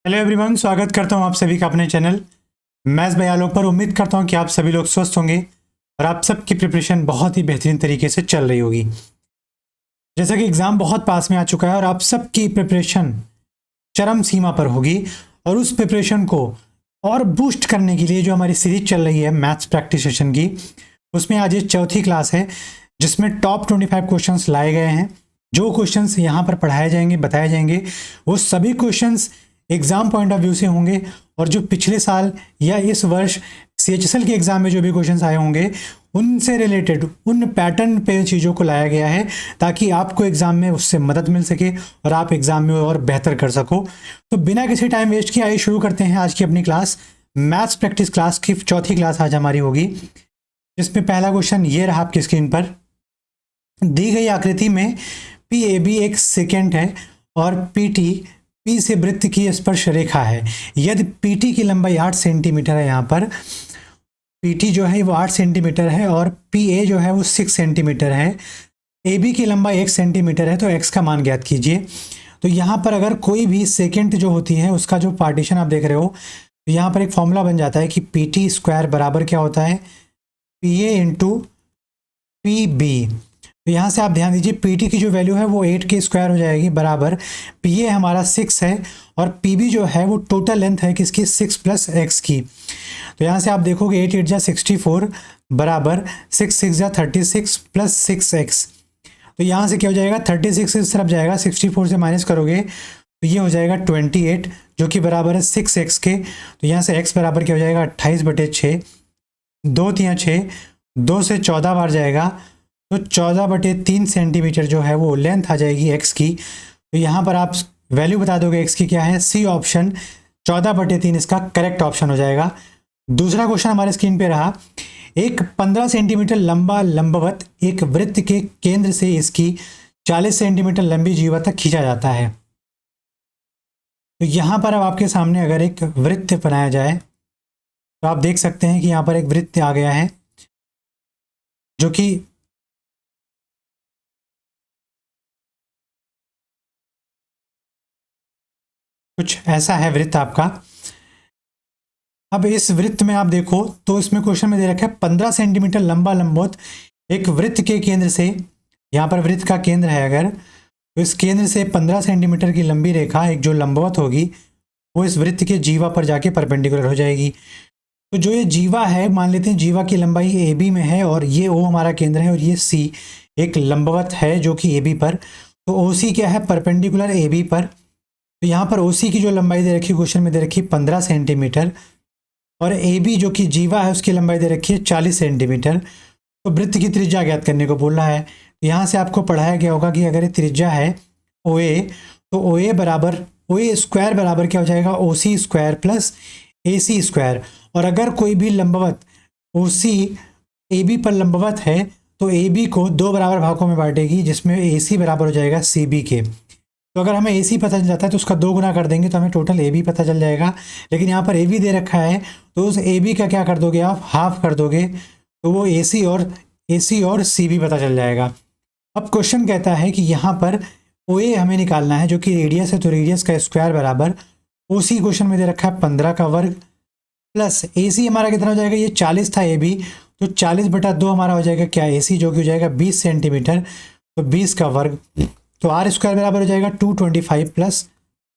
Hello everyone, स्वागत करता हूं आप सभी का अपने चैनल मैथ्स बाय आलोक पर। उम्मीद करता हूं कि आप सभी लोग स्वस्थ होंगे और आप सबकी प्रिपरेशन बहुत ही बेहतरीन तरीके से चल रही होगी। जैसा कि एग्ज़ाम बहुत पास में आ चुका है और आप सबकी प्रिपरेशन चरम सीमा पर होगी और उस प्रिपरेशन को और बूस्ट करने के लिए जो हमारी सीरीज चल रही है मैथ्स प्रैक्टिस सेशन की, उसमें आज ये चौथी क्लास है जिसमें टॉप 25 क्वेश्चंस लाए गए हैं। जो क्वेश्चंस यहाँ पर पढ़ाए जाएंगे, बताए जाएंगे, वो सभी questions exam point of view से होंगे और जो पिछले साल या इस वर्ष CHSL के एग्जाम में जो भी क्वेश्चंस आए होंगे उनसे रिलेटेड उन पैटर्न पे चीज़ों को लाया गया है ताकि आपको एग्जाम में उससे मदद मिल सके और आप एग्जाम में और बेहतर कर सको। तो बिना किसी टाइम वेस्ट किए आइए शुरू करते हैं आज की अपनी क्लास। मैथ्स प्रैक्टिस क्लास की चौथी क्लास आज हमारी होगी, जिसमें पहला क्वेश्चन ये रहा आपकी स्क्रीन पर। दी गई आकृति में PAB एक सेकेंड है और PT P से वृत्त की स्पर्श रेखा है। यदि PT की लंबाई 8 सेंटीमीटर है, यहाँ पर PT जो है वो 8 सेंटीमीटर है और PA जो है वो 6 सेंटीमीटर है। AB की लंबाई 1 सेंटीमीटर है, तो x का मान ज्ञात कीजिए। तो यहाँ पर अगर कोई भी सेकेंड जो होती है उसका जो पार्टीशन आप देख रहे हो, तो यहाँ पर एक फॉर्मूला बन जाता है कि PT स्क्वायर बराबर क्या होता है, PA इंटू PB। तो यहाँ से आप ध्यान दीजिए PT की जो वैल्यू है वो 8 के स्क्वायर हो जाएगी बराबर PA हमारा 6 है और PB जो है वो टोटल लेंथ है किसकी, 6 प्लस x की। तो यहाँ से आप देखोगे 8 8 जा 64 बराबर 6 6 जा 36 प्लस 6x। तो यहाँ से क्या हो जाएगा, 36 इस तरफ जाएगा, 64 से माइनस करोगे तो ये हो जाएगा 28 जो कि बराबर है 6x के। तो यहाँ से x बराबर क्या हो जाएगा 28/6, 2 3 6, 2 से 14 बार जाएगा तो 14/3 सेंटीमीटर जो है वो लेंथ आ जाएगी x की। तो यहाँ पर आप वैल्यू बता दोगे x की क्या है, C ऑप्शन 14/3 इसका करेक्ट ऑप्शन हो जाएगा। दूसरा क्वेश्चन हमारे स्क्रीन पे रहा, एक 15 सेंटीमीटर लंबा लंबवत एक वृत्त के केंद्र से इसकी 40 सेंटीमीटर लंबी जीवा तक खींचा जाता है। तो यहाँ पर अब आपके सामने अगर एक वृत्त बनाया जाए तो आप देख सकते हैं कि यहाँ पर एक वृत्त आ गया है जो कि कुछ ऐसा है वृत्त आपका। अब इस वृत्त में आप देखो तो इसमें क्वेश्चन में दे रखा है 15 सेंटीमीटर लंबा लंबवत एक वृत्त के केंद्र से, यहाँ पर वृत्त का केंद्र है अगर, तो इस केंद्र से 15 सेंटीमीटर की लंबी रेखा एक जो लंबवत होगी वो इस वृत्त के जीवा पर जाके परपेंडिकुलर हो जाएगी। तो जो ये जीवा है, मान लेते हैं जीवा की लंबाई AB में है और ये O हमारा केंद्र है और ये C एक लंबवत है जो कि AB पर। तो OC क्या है, परपेंडिकुलर AB पर। तो यहाँ पर OC की जो लंबाई दे रखी है क्वेश्चन में दे रखी है 15 सेंटीमीटर और AB जो कि जीवा है उसकी लंबाई दे रखी है 40 सेंटीमीटर। तो वृत्त की त्रिज्या ज्ञात करने को बोल रहा है। तो यहाँ से आपको पढ़ाया गया होगा कि अगर ये त्रिज्या है OA तो OA बराबर OA स्क्वायर बराबर क्या हो जाएगा, OC square plus AC square. और अगर कोई भी लंबवत OC AB पर लंबवत है तो AB को 2 बराबर भागों में बांटेगी जिसमें AC बराबर हो जाएगा CB के। तो अगर हमें AC पता चल जाता है तो उसका 2 गुना कर देंगे तो हमें टोटल AB पता चल जाएगा। लेकिन यहाँ पर AB दे रखा है तो उस AB का क्या कर दोगे आप, हाफ कर दोगे, तो वो AC और CB पता चल जाएगा। अब क्वेश्चन कहता है कि यहाँ पर OA हमें निकालना है जो कि रेडियस है, तो रेडियस का स्क्वायर बराबर OC क्वेश्चन में दे रखा है 15 का वर्ग प्लस AC हमारा कितना हो जाएगा, ये 40 था AB, तो 40/2 हमारा हो जाएगा क्या, AC जो कि हो जाएगा 20 सेंटीमीटर, तो 20 का वर्ग। तो R स्क्वायर बराबर हो जाएगा 225 प्लस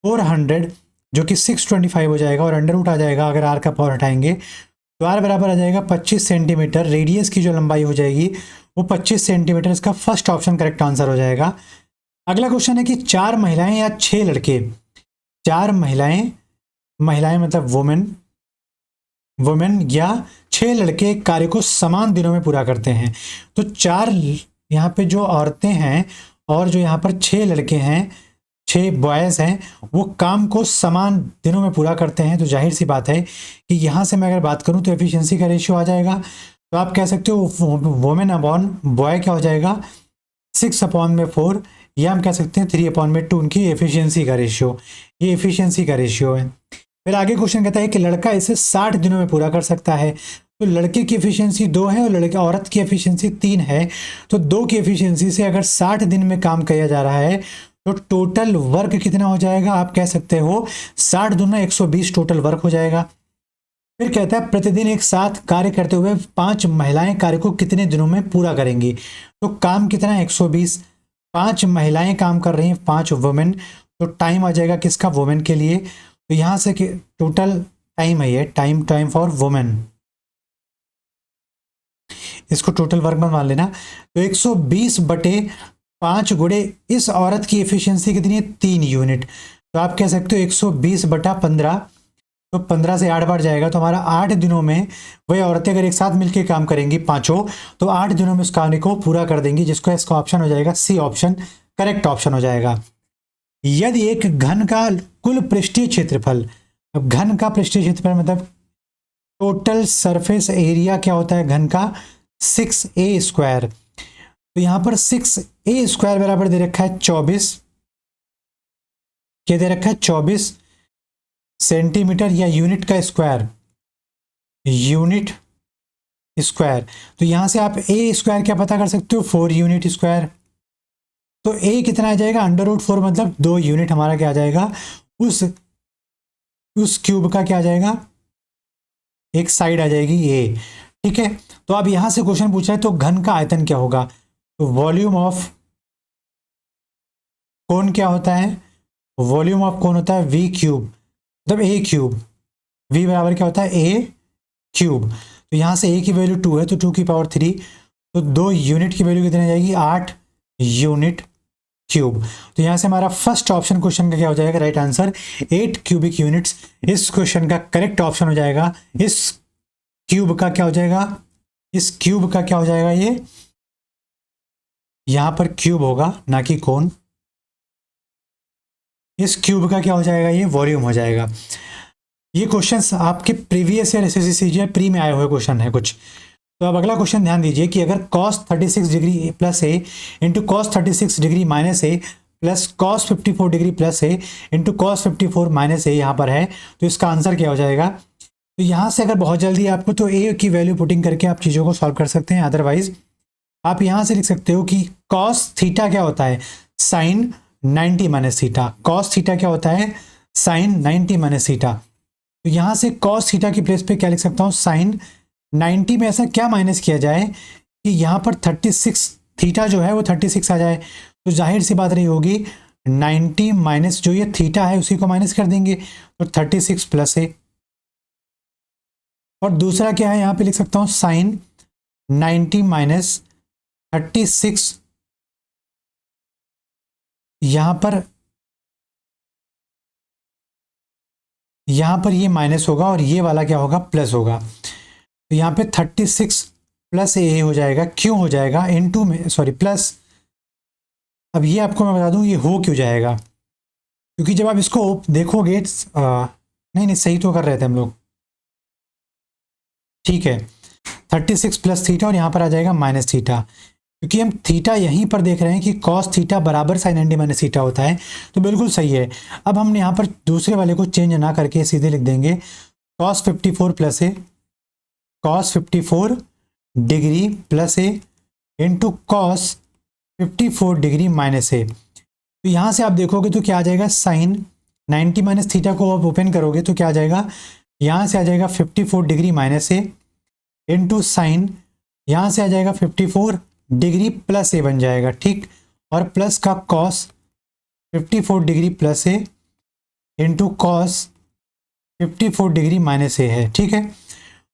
400 जो कि 625 हो जाएगा और अंडर रूट आ जाएगा अगर R का पावर हटाएंगे तो R बराबर आ जाएगा 25 सेंटीमीटर। रेडियस की जो लंबाई हो जाएगी वो 25 सेंटीमीटर। इसका फर्स्ट ऑप्शन करेक्ट आंसर हो जाएगा। अगला क्वेश्चन है कि 4 महिलाएं या 6 लड़के, 4 महिलाएं मतलब वुमेन या 6 लड़के कार्य को समान दिनों में पूरा करते हैं। तो 4 यहाँ पे जो औरतें हैं और जो यहाँ पर 6 लड़के हैं, 6 बॉयज़ हैं, वो काम को समान दिनों में पूरा करते हैं। तो जाहिर सी बात है कि यहाँ से मैं अगर बात करूँ तो एफिशिएंसी का रेशियो आ जाएगा। तो आप कह सकते हो वुमेन अपॉन बॉय क्या हो जाएगा, 6/4, या हम कह सकते हैं 3/2 उनकी एफिशिएंसी का रेशियो। ये एफिशिएंसी का रेशियो है। फिर आगे क्वेश्चन कहता है कि लड़का इसे 60 दिनों में पूरा कर सकता है। तो लड़के की एफिशिएंसी 2 है और लड़के औरत की एफिशिएंसी 3 है। तो 2 की एफिशिएंसी से अगर 60 दिन में काम किया जा रहा है तो टोटल वर्क कितना हो जाएगा, आप कह सकते हो 60 दूना 120 टोटल वर्क हो जाएगा। फिर कहता है प्रतिदिन एक साथ कार्य करते हुए 5 महिलाएं कार्य को कितने दिनों में पूरा करेंगी। तो काम कितना है 120, 5 महिलाएं काम कर रही हैं, 5 वुमेन, तो टाइम आ जाएगा किसका, वुमेन के लिए। तो यहां से टोटल टाइम है ये, टाइम फॉर वुमेन, इसको टोटल वर्क में मान लेना। तो 120 बटे 5 गुणे इस औरत की एफिशिएंसी कितनी है 3 यूनिट। तो आप कह सकते हो 120 बटा 15, तो 15 से 8 बार जाएगा, तो हमारा 8 दिनों में वही औरतें अगर एक साथ मिलकर काम करेंगी पांचों, तो 8 दिनों में उस कार्य को पूरा कर देंगी, जिसको इसका ऑप्शन हो जाएगा सी ऑप्शन करेक्ट ऑप्शन हो जाएगा। यदि एक घन का कुल पृष्ठीय क्षेत्रफल, अब घन का पृष्ठीय क्षेत्रफल मतलब टोटल सरफेस एरिया क्या होता है घन का, 6a²। तो यहां पर 6a² बराबर दे रखा है 24, क्या दे रखा है 24 सेंटीमीटर या यूनिट का स्क्वायर, यूनिट स्क्वायर। तो यहां से आप a² क्या पता कर सकते हो, 4 यूनिट स्क्वायर। तो a कितना आ जाएगा, √4 मतलब 2 यूनिट हमारा क्या आ जाएगा, उस क्यूब का क्या आ जाएगा, एक साइड आ जाएगी a। ठीक है, तो अब यहां से क्वेश्चन पूछा है तो घन का आयतन क्या होगा, तो वॉल्यूम ऑफ कोन क्या होता है, वॉल्यूम ऑफ कोन होता है v क्यूब, मतलब a क्यूब, v बराबर क्या होता है a क्यूब। तो यहां से a की वैल्यू 2 है तो 2 की पावर 3, तो 2 यूनिट की वैल्यू कितनी आ जाएगी 8 यूनिट क्यूब। तो यहां से हमारा फर्स्ट ऑप्शन क्वेश्चन का क्या हो जाएगा, राइट आंसर 8 क्यूबिक यूनिट्स इस क्वेश्चन का करेक्ट ऑप्शन हो जाएगा। इस क्यूब का क्या हो जाएगा, इस क्यूब का क्या हो जाएगा, ये यहां पर क्यूब होगा ना कि कोन, इस क्यूब का क्या हो जाएगा, ये वॉल्यूम हो जाएगा। ये क्वेश्चंस आपके previous year SSC CGL pre में आए हुए क्वेश्चन है कुछ। तो अब अगला क्वेश्चन ध्यान दीजिए कि अगर cos 36 डिग्री प्लस ए इंटू कॉस 36 डिग्री माइनस ए प्लस cos 54 डिग्री प्लस ए इंटू कॉस 54 माइनस ए यहाँ पर है, तो इसका आंसर क्या हो जाएगा। तो यहाँ से अगर बहुत जल्दी आपको तो ए की वैल्यू पुटिंग करके आप चीज़ों को सॉल्व कर सकते हैं, अदरवाइज आप यहाँ से लिख सकते हो कि cos थीटा क्या होता है, sine 90 minus theta, cos theta क्या होता है साइन 90 माइनस थीटा। तो यहाँ से cos थीटा की प्लेस पे क्या लिख सकता हूँ, साइन 90 में ऐसा क्या माइनस किया जाए कि यहाँ पर 36 थीटा जो है वो 36 आ जाए। तो जाहिर सी बात रही होगी 90 माइनस जो ये थीटा है उसी को माइनस कर देंगे, तो 36 प्लस ए। और दूसरा क्या है, यहाँ पे लिख सकता हूँ साइन 90 माइनस 36, यहाँ पर ये माइनस होगा और ये वाला क्या होगा प्लस होगा। तो यहाँ पे 36 प्लस ए हो जाएगा, क्यों हो जाएगा इनटू में, सॉरी प्लस। अब ये आपको मैं बता दूं ये हो क्यों जाएगा, क्योंकि जब आप इसको देखोगे नहीं सही तो कर रहे थे हम लोग, ठीक है 36 प्लस थीटा और यहाँ पर आ जाएगा माइनस थीटा, क्योंकि हम थीटा यहीं पर देख रहे हैं कि cos थीटा बराबर साइन 90 माइनस थीटा होता है, तो बिल्कुल सही है। अब हम यहाँ पर दूसरे वाले को चेंज ना करके सीधे लिख देंगे cos 54 प्लस ए, cos 54 डिग्री प्लस ए इंटू cos 54 डिग्री माइनस ए। तो यहाँ से आप देखोगे तो क्या आ जाएगा, साइन 90 माइनस थीटा को आप ओपन करोगे तो क्या आ जाएगा, यहाँ से आ जाएगा 54 डिग्री माइनस ए इंटू साइन, यहाँ से आ जाएगा 54 डिग्री प्लस ए बन जाएगा, ठीक, और प्लस का कॉस 54 डिग्री प्लस ए इंटू कॉस 54 डिग्री माइनस ए है, ठीक है।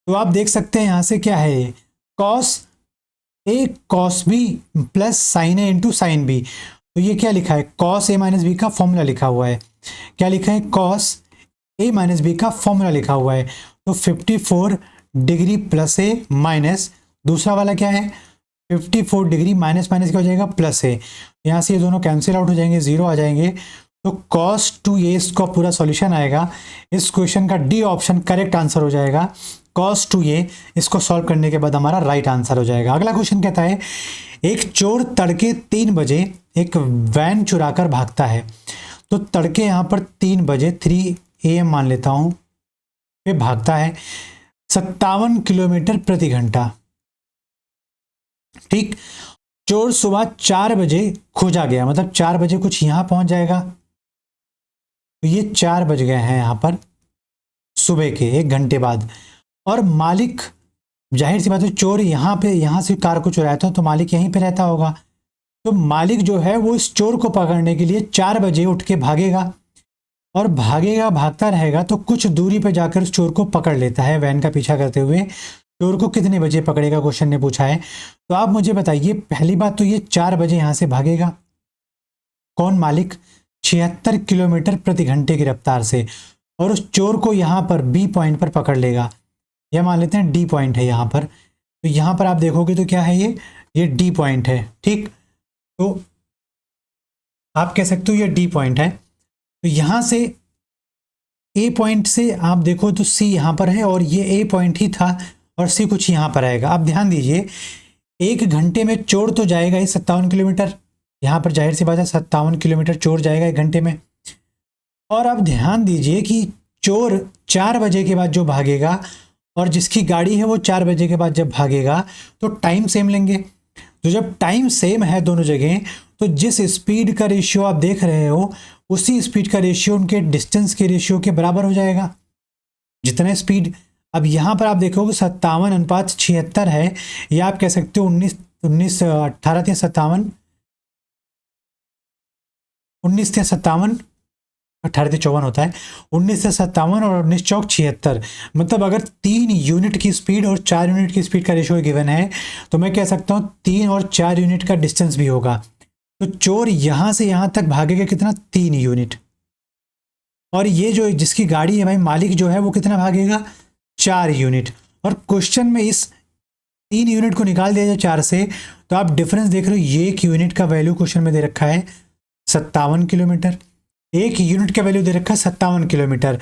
तो आप देख सकते हैं यहाँ से क्या है, ये cos A cos B plus sign A into sine B. तो ये क्या लिखा है, कॉस ए माइनस बी का फॉर्मूला लिखा हुआ है, क्या लिखा है, कॉस ए माइनस बी का फॉर्मूला लिखा हुआ है। तो 54 डिग्री प्लस ए माइनस दूसरा वाला क्या है 54 डिग्री माइनस माइनस क्या हो जाएगा प्लस ए, यहाँ से ये दोनों कैंसिल आउट हो जाएंगे, जीरो आ जाएंगे। तो cos 2a इसका पूरा सॉल्यूशन आएगा, इस क्वेश्चन का डी ऑप्शन करेक्ट आंसर हो जाएगा। cos 2a इसको सॉल्व करने के बाद हमारा राइट आंसर हो जाएगा। अगला क्वेश्चन कहता है एक चोर तड़के 3 बजे एक वैन चुरा कर भागता है। तो तड़के यहाँ पर 3 बजे 3 AM मान लेता हूँ पे भागता है। 57 किलोमीटर प्रति घंटा। ठीक, चोर सुबह 4 बजे खोजा गया, मतलब 4 बजे कुछ यहां पहुंच जाएगा, तो ये 4 बज गए हैं यहां पर सुबह के 1 घंटे बाद। और मालिक, जाहिर सी बात है चोर यहां से कार को चुराया था, तो मालिक यहीं पे रहता होगा। तो मालिक जो है वो इस चोर को पकड़ने के लिए 4 बजे उठ के भागेगा, और भागता रहेगा, तो कुछ दूरी पे जाकर उस चोर को पकड़ लेता है वैन का पीछा करते हुए। चोर को कितने बजे पकड़ेगा, क्वेश्चन ने पूछा है। तो आप मुझे बताइए, पहली बात तो ये 4 बजे यहां से भागेगा कौन, मालिक, 76 किलोमीटर प्रति घंटे की रफ्तार से, और उस चोर को यहां पर बी पॉइंट पर पकड़ लेगा, या मान लेते हैं डी पॉइंट है यहां पर। तो यहां पर आप देखोगे तो क्या है, ये डी पॉइंट है। ठीक, तो आप कह सकते हो ये डी पॉइंट है। तो यहां से ए पॉइंट से आप देखो तो सी यहां पर है, और ये ए पॉइंट ही था, और सी कुछ यहां पर आएगा। आप ध्यान दीजिए, 1 घंटे में चोर तो जाएगा ही 57 किलोमीटर, यहां पर जाहिर सी बात है 57 किलोमीटर चोर जाएगा 1 घंटे में। और आप ध्यान दीजिए कि चोर 4 बजे के बाद जो भागेगा, और जिसकी गाड़ी है वो 4 बजे के बाद जब भागेगा, तो टाइम सेम लेंगे। तो जब टाइम सेम है दोनों जगह, तो जिस स्पीड का रेशियो आप देख रहे हो, उसी स्पीड का रेशियो उनके डिस्टेंस के रेशियो के बराबर हो जाएगा। जितना स्पीड, अब यहां पर आप देखोगे 57:76 है, या आप कह सकते हो 18 थे 57, 19 थे 57, 18 से 54 होता है, 19 से 57 और 19 चौक 76। मतलब अगर 3 यूनिट की स्पीड और 4 यूनिट की स्पीड का रेशियो गिवन है, तो मैं कह सकता हूं 3 और 4 यूनिट का डिस्टेंस भी होगा। तो चोर यहां से यहां तक भागेगा कितना, 3 यूनिट। और ये जो जिसकी गाड़ी है भाई, मालिक जो है वो कितना भागेगा, 4 यूनिट। और क्वेश्चन में इस 3 यूनिट को निकाल दिया जाए 4 से, तो आप डिफरेंस देख रहे हो, ये 1 यूनिट का वैल्यू क्वेश्चन में दे रखा है 57 किलोमीटर, 1 यूनिट का वैल्यू दे रखा है 57 किलोमीटर।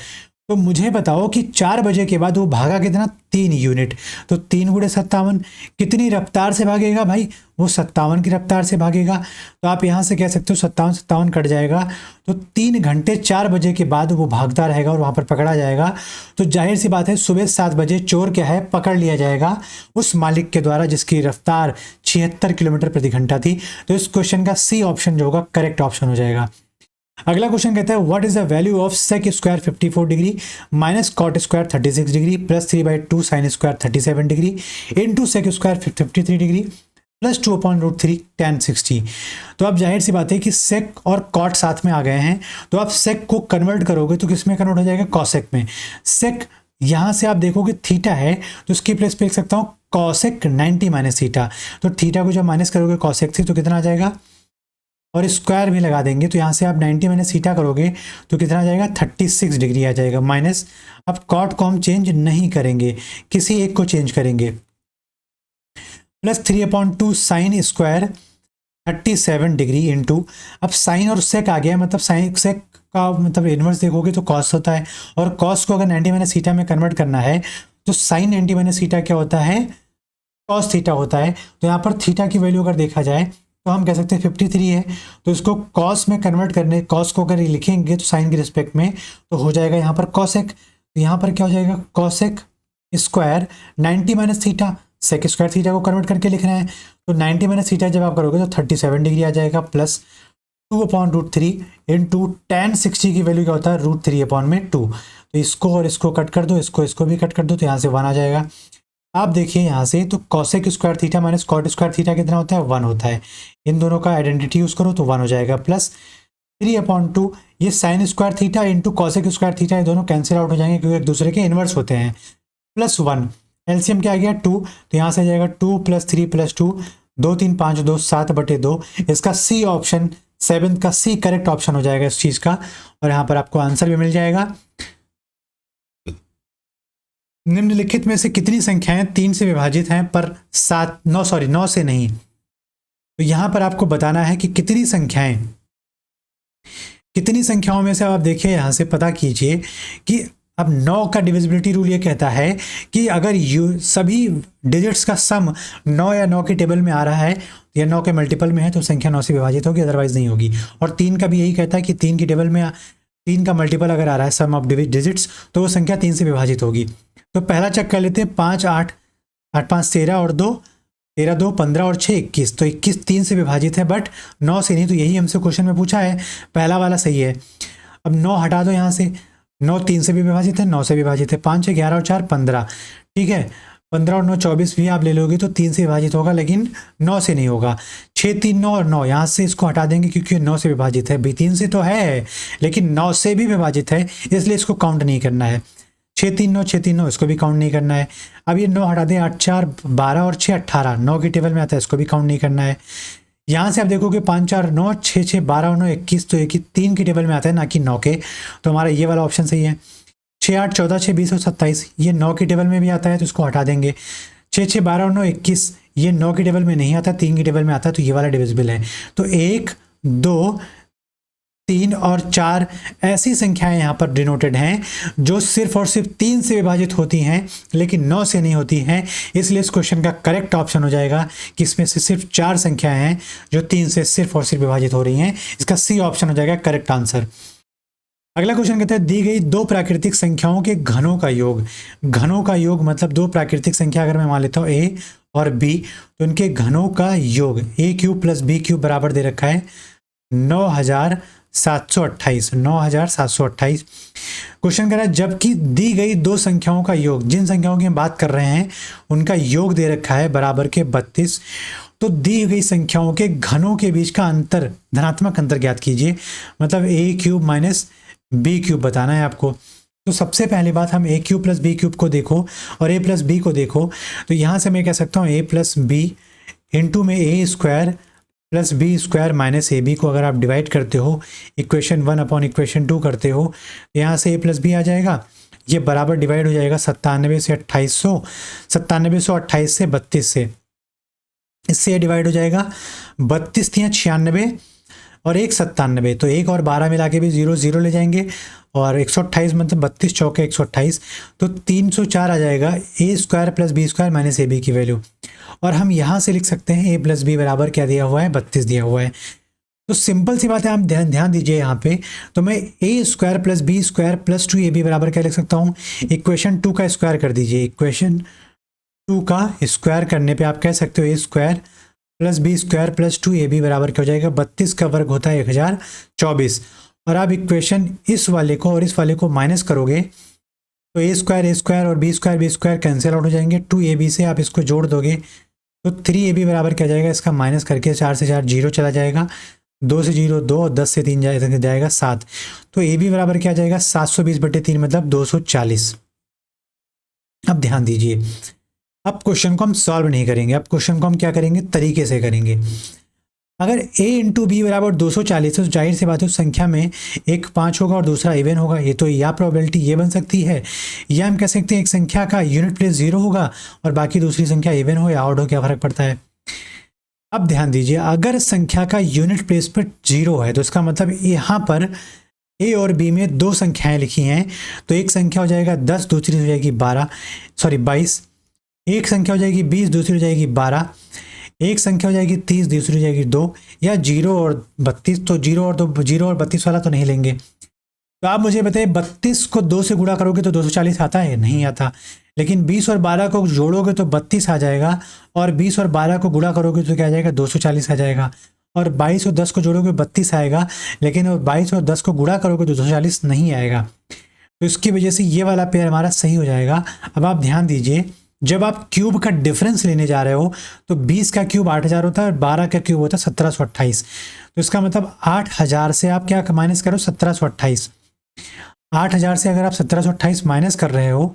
तो मुझे बताओ कि 4 बजे के बाद वो भागा कितना, 3 यूनिट। तो 3 गुणे 57, कितनी रफ्तार से भागेगा भाई, वो 57 की रफ्तार से भागेगा। तो आप यहां से कह सकते हो 57 कट जाएगा, तो 3 घंटे 4 बजे के बाद वो भागता रहेगा और वहां पर पकड़ा जाएगा। तो जाहिर सी बात है सुबह 7 बजे चोर क्या है, पकड़ लिया जाएगा उस मालिक के द्वारा जिसकी रफ्तार 76 किलोमीटर प्रति घंटा थी। तो इस क्वेश्चन का सी ऑप्शन जो होगा करेक्ट ऑप्शन हो जाएगा। अगला क्वेश्चन कहता है, what is the value of sec square 54 degree minus cot square 36 degree plus 3/2 sine square 37 degree into sec square 53 degree plus 2/√3 tan 60। तो अब जाहिर सी बात है कि सेक और कॉट साथ में आ गए हैं, तो आप सेक को कन्वर्ट करोगे तो किस में कन्वर्ट हो जाएगा, कॉसेक में। सेक यहां से आप देखोगे थीटा है, तो उसकी प्लेस पे लिख सकता हूं कॉसेक 90 माइनस थीटा। तो थीटा को जब माइनस करोगे कॉसेक से तो कितना आ जाएगा, और स्क्वायर भी लगा देंगे, तो यहाँ से आप 90 माइनस थीटा करोगे तो कितना आ जाएगा, 36 डिग्री आ जाएगा माइनस। अब कॉट को हम चेंज नहीं करेंगे, किसी एक को चेंज करेंगे, plus 3/2 sine square 37 degree into, अब साइन और सेक आ गया, मतलब साइन सेक का मतलब इनवर्स देखोगे तो कॉस होता है, और कॉस को अगर 90 माइनस थीटा में कन्वर्ट करना है तो साइन 90 माइनस थीटा क्या होता है, कॉस थीटा होता है। तो यहाँ पर थीटा की वैल्यू अगर देखा जाए तो हम कह सकते हैं 53 है, तो इसको कॉस में कन्वर्ट करने, कॉस को अगर लिखेंगे तो साइन के रिस्पेक्ट में तो हो जाएगा यहाँ पर कॉसेक। तो यहाँ पर क्या हो जाएगा, cosec square 90 minus theta, sec square theta को कन्वर्ट करके लिख रहे हैं, तो 90 माइनस थीटा जब आप करोगे तो 37 डिग्री आ जाएगा प्लस 2/√3 इंटू tan 60 की वैल्यू क्या होता है, √3/2। तो इसको और इसको कट कर दो, इसको भी कट कर दो, तो यहाँ से 1 आ जाएगा। आप देखिए यहाँ से, तो cosec square theta minus cot square theta कितना होता है, 1 होता है। इन दोनों का आइडेंटिटी यूज करो तो 1 हो जाएगा, प्लस 3/2 ये sine square theta into cosec square theta, ये दोनों कैंसिल आउट हो जाएंगे क्योंकि एक दूसरे के इनवर्स होते हैं, प्लस 1। एलसीएम क्या आ गया 2, तो यहाँ से आ जाएगा 2 + 3 + 2, 2 3 5 2 7/2। इसका सी ऑप्शन 7 का सी करेक्ट ऑप्शन हो जाएगा इस चीज का, और यहाँ पर आपको आंसर भी मिल जाएगा। निम्नलिखित में से कितनी संख्याएं 3 से विभाजित हैं पर 9 से नहीं। तो यहां पर आपको बताना है कि कितनी संख्याओं में से आप देखिए, यहां से पता कीजिए कि अब 9 का डिविजिबिलिटी रूल ये कहता है कि अगर सभी डिजिट्स का सम 9 या 9 के टेबल में आ रहा है या 9 के मल्टीपल में है तो संख्या 9 से विभाजित होगी, अदरवाइज नहीं होगी। और 3 का भी यही कहता है कि 3 की टेबल में 3 का मल्टीपल अगर आ रहा है सम ऑफ डिजिट्स तो वो संख्या 3 से विभाजित होगी। तो पहला चेक कर लेते हैं, 5 8, 8 5 13 और 2 13 2 15 और 6 21। तो 21 3 से विभाजित है बट 9 से नहीं, तो यही हमसे क्वेश्चन में पूछा है, पहला वाला सही है। अब 9 हटा दो यहाँ से, 9 3 से भी विभाजित है, 9 से विभाजित है, 5 6 11 और 4 15, ठीक है। 15 और 9 24 भी आप ले लोगे तो 3 से विभाजित होगा, लेकिन 9 से नहीं होगा। 6 3 9 और 9 यहाँ से इसको हटा देंगे क्योंकि 9 से विभाजित है, भी 3 से तो है लेकिन 9 से भी विभाजित है, इसलिए इसको काउंट नहीं करना है। 6 3 9 6 3 9 इसको भी काउंट नहीं करना है। अब ये 9 हटा दें, 8 4 12 और 6 18, 9 की टेबल में आता है, इसको भी काउंट नहीं करना है। यहाँ से आप देखोगे 5 4 9 6 6 12 और 9 21, तो 3 की टेबल में आता है ना कि 9 के, तो हमारा ये वाला ऑप्शन सही है। 6 8 14 6 20 और 27 ये 9 की टेबल में भी आता है, तो इसको हटा देंगे। 6 6 12 और 9 21 ये 9 की टेबल में नहीं आता, 3 की टेबल में आता है, तो ये वाला डिविजिबल है। तो 1 2 3 और 4 ऐसी संख्याएं यहाँ पर डिनोटेड हैं जो सिर्फ और सिर्फ 3 से विभाजित होती हैं लेकिन 9 से नहीं होती हैं। इसलिए इस क्वेश्चन का करेक्ट ऑप्शन हो जाएगा कि इसमें से सिर्फ 4 संख्याएं हैं जो 3 से सिर्फ और सिर्फ विभाजित हो रही हैं। इसका सी ऑप्शन हो जाएगा करेक्ट आंसर। अगला क्वेश्चन कहता है दी गई दो प्राकृतिक संख्याओं के घनों का योग। घनों का योग मतलब दो प्राकृतिक संख्या अगर मैं मान लेता हूँ ए और बी, तो इनके घनों का योग ए क्यूब प्लस बी क्यूब बराबर दे रखा है 9728। 9728 क्वेश्चन कह रहा है जबकि दी गई दो संख्याओं का योग, जिन संख्याओं की हम बात कर रहे हैं उनका योग दे रखा है बराबर के 32। तो दी गई संख्याओं के घनों के बीच का अंतर, धनात्मक अंतर ज्ञात कीजिए। मतलब ए क्यूब माइनस बी क्यूब बताना है आपको। तो सबसे पहली बात हम ए क्यूब प्लस बी क्यूब को देखो और ए प्लस बी को देखो। तो यहाँ से मैं कह सकता हूँ ए प्लस बी इंटू में A square plus B square minus A B को अगर आप डिवाइड करते हो, इक्वेशन 1 अपॉन इक्वेशन 2 करते हो, यहाँ से ए प्लस बी आ जाएगा, ये बराबर डिवाइड हो जाएगा 97 से 2800, 9728 से 32 से, इससे ये डिवाइड हो जाएगा 32 तियाँ 96 और 1 97, तो 1 और 12 मिला के भी 0 0 ले जाएंगे और 128 मतलब 32 चौके 128, तो 304 आ जाएगा A square plus B square minus A B की वैल्यू। और हम यहाँ से लिख सकते हैं ए प्लस बी बराबर क्या दिया हुआ है 32 दिया हुआ है। तो सिंपल सी बात है, आप ध्यान दीजिए यहाँ पे। तो मैं A square plus B square plus 2 A B बराबर क्या लिख सकता हूँ, इक्वेशन 2 का स्क्वायर कर दीजिए। इक्वेशन 2 का स्क्वायर करने पे आप कह सकते हो A square plus B square plus 2 A B बराबर क्या हो जाएगा 32 का वर्ग होता है 1024। और आप इक्वेशन इस वाले को और इस वाले को माइनस करोगे तो ए स्क्वायर और बी स्क्वायर कैंसिल आउट हो जाएंगे। 2 ए बी से आप इसको जोड़ दोगे तो 3 ए बी बराबर क्या जाएगा, इसका माइनस करके 4 से 4 0 चला जाएगा, 2 से 0 2 और 10 से 3 जाएगा 7। तो ए बी बराबर क्या जाएगा 720/3 मतलब 240। अब ध्यान दीजिए, अब क्वेश्चन को हम सॉल्व नहीं करेंगे, अब क्वेश्चन को हम क्या करेंगे तरीके से करेंगे। अगर a इंटू बी बराबर 240 है तो जाहिर सी बात है उस संख्या में एक 5 होगा और दूसरा इवन होगा। ये तो या प्रोबेबिलिटी ये बन सकती है, या हम कह सकते हैं एक संख्या का यूनिट प्लेस 0 होगा और बाकी दूसरी संख्या इवन हो या ऑड हो, क्या फर्क पड़ता है। अब ध्यान दीजिए, अगर संख्या का यूनिट प्लेस पर 0 है तो इसका मतलब यहाँ पर ए और बी में दो संख्याएं लिखी हैं, तो एक संख्या हो जाएगा 10, दूसरी हो जाएगी 22, एक संख्या हो जाएगी 20, दूसरी हो जाएगी 12, एक संख्या हो जाएगी 30, दूसरी हो जाएगी 2, या 0 और 32। तो 0 और 32 वाला तो नहीं लेंगे। तो आप मुझे बताइए 32 को 2 से गुणा करोगे तो 240 आता है, नहीं आता। लेकिन 20 और 12 को जोड़ोगे तो 32 आ जाएगा, और 20 और 12 को गुणा करोगे तो क्या आ जाएगा 240 आ जाएगा, और 22 और 10 को जोड़ोगे 32 आएगा, लेकिन 22 और 10 को गुणा करोगे तो 240 नहीं आएगा। तो इसकी वजह से ये वाला पेयर हमारा सही हो जाएगा। अब आप ध्यान दीजिए, जब आप क्यूब का डिफरेंस लेने जा रहे हो तो 20 का क्यूब 8000 होता है और 12 का क्यूब होता है 1728। तो इसका मतलब 8000 से आप क्या माइनस करो 1728। 8000 से अगर आप 1728 माइनस कर रहे हो,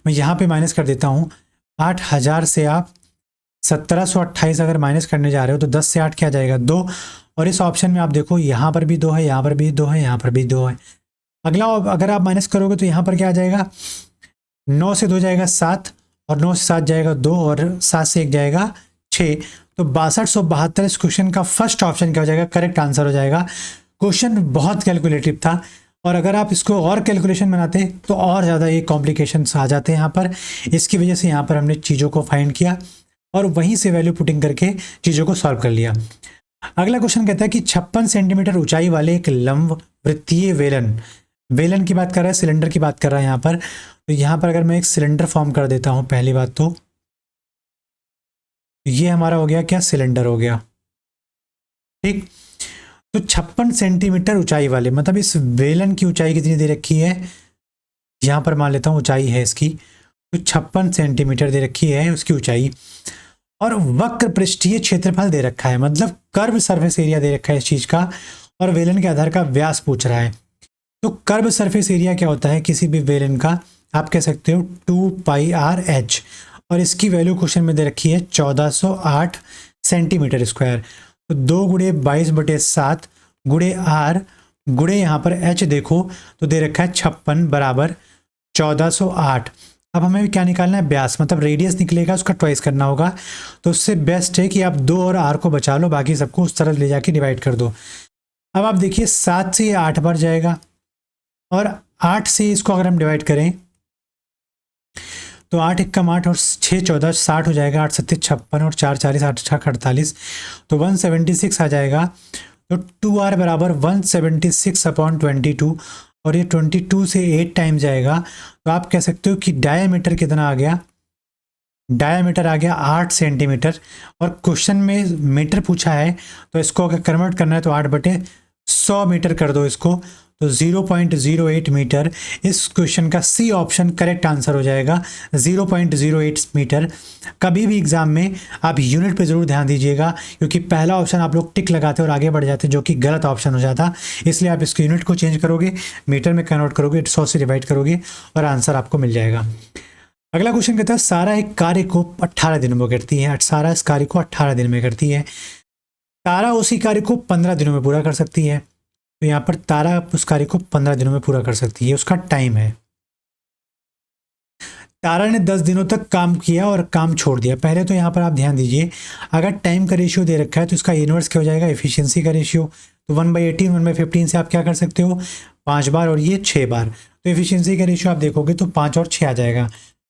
मैं यहाँ पे माइनस कर देता हूँ, 8000 से आप 1728 अगर माइनस करने जा रहे हो तो 10 से 8 क्या जाएगा 2, और इस ऑप्शन में आप देखो यहाँ पर भी 2 है, यहाँ पर भी 2 है, यहाँ पर भी 2 है। अगला अगर आप माइनस करोगे तो यहाँ पर क्या आ जाएगा 9 से 2 जाएगा 7, और 9 से 7 जाएगा 2, और 7 से 1 जाएगा 6। तो 6272 इस क्वेश्चन का फर्स्ट ऑप्शन क्या हो जाएगा, करेक्ट आंसर हो जाएगा। क्वेश्चन बहुत कैलकुलेटिव था, और अगर आप इसको और कैलकुलेशन बनाते तो और ज़्यादा ये कॉम्प्लिकेशंस आ जाते हैं यहाँ पर। इसकी वजह से यहाँ पर हमने चीज़ों को फाइंड किया और वहीं से वैल्यू पुटिंग करके चीज़ों को सॉल्व कर लिया। अगला क्वेश्चन कहता है कि 56 सेंटीमीटर ऊंचाई वाले एक लंब वृत्तीय वेलन वेलन की बात कर रहा है, सिलेंडर की बात कर रहा है यहाँ पर। तो यहाँ पर अगर मैं एक सिलेंडर फॉर्म कर देता हूँ, पहली बात तो ये हमारा हो गया क्या, सिलेंडर हो गया, ठीक। तो 56 सेंटीमीटर ऊंचाई वाले, मतलब इस वेलन की ऊंचाई कितनी दे रखी है, यहाँ पर मान लेता हूँ ऊंचाई है इसकी, तो 56 सेंटीमीटर दे रखी है उसकी ऊंचाई। और वक्र पृष्ठीय क्षेत्रफल दे रखा है, मतलब कर्व सरफेस एरिया दे रखा है इस चीज का, और वेलन के आधार का व्यास पूछ रहा है। तो कर्व सरफेस एरिया क्या होता है किसी भी वेलन का, आप कह सकते हो 2πr/h, और इसकी वैल्यू क्वेश्चन में दे रखी है 1408 सेंटीमीटर स्क्वायर। तो 2 गुणे 22/7 गुणे r गुणे यहाँ पर h देखो तो दे रखा है 56 बराबर 1408। अब हमें क्या निकालना है, व्यास, मतलब रेडियस निकलेगा, उसका ट्वाइस करना होगा। तो उससे बेस्ट है कि आप 2 और r को बचा लो, बाकी सबको उस तरफ ले जाके डिवाइड कर दो। अब आप देखिए 7 से ये 8 बार जाएगा, और 8 से इसको अगर हम डिवाइड करें तो 8 एकम 8 और 6 14 60 हो जाएगा, 8 7 56 और 4 40 8 6 48, तो 176 आ जाएगा। तो 2r बराबर 176/22, और ये 22 से 8 टाइम जाएगा। तो आप कह सकते हो कि डायामीटर कितना आ गया, डायामीटर आ गया 8 सेंटीमीटर। और क्वेश्चन में मीटर पूछा है, तो इसको अगर कन्वर्ट करना है तो 8/100 मीटर कर दो इसको, तो 0.08 मीटर। इस क्वेश्चन का सी ऑप्शन करेक्ट आंसर हो जाएगा, 0.08 मीटर। कभी भी एग्जाम में आप यूनिट पे जरूर ध्यान दीजिएगा, क्योंकि पहला ऑप्शन आप लोग टिक लगाते और आगे बढ़ जाते, जो कि गलत ऑप्शन हो जाता। इसलिए आप इसके यूनिट को चेंज करोगे, मीटर में कन्वर्ट करोगे, 100 से डिवाइड करोगे और आंसर आपको मिल जाएगा। अगला क्वेश्चन कहता है सारा एक कार्य को 18 दिन में करती है, सारा इस कार्य को 18 दिन में करती है, तारा उसी कार्य को 15 दिनों में पूरा कर सकती है। तो यहाँ पर तारा उस कार्य को 15 दिनों में पूरा कर सकती है, उसका टाइम है। तारा ने 10 दिनों तक काम किया और काम छोड़ दिया। पहले तो यहाँ पर आप ध्यान दीजिए, अगर टाइम का रेशियो दे रखा है तो इसका इनवर्स क्या हो जाएगा, एफिशिएंसी का रेशियो। तो 1/18 1/15 से आप क्या कर सकते हो, 5 बार, और ये 6 बार। तो एफिशिएंसी का रेशियो आप देखोगे तो 5 और 6 आ जाएगा।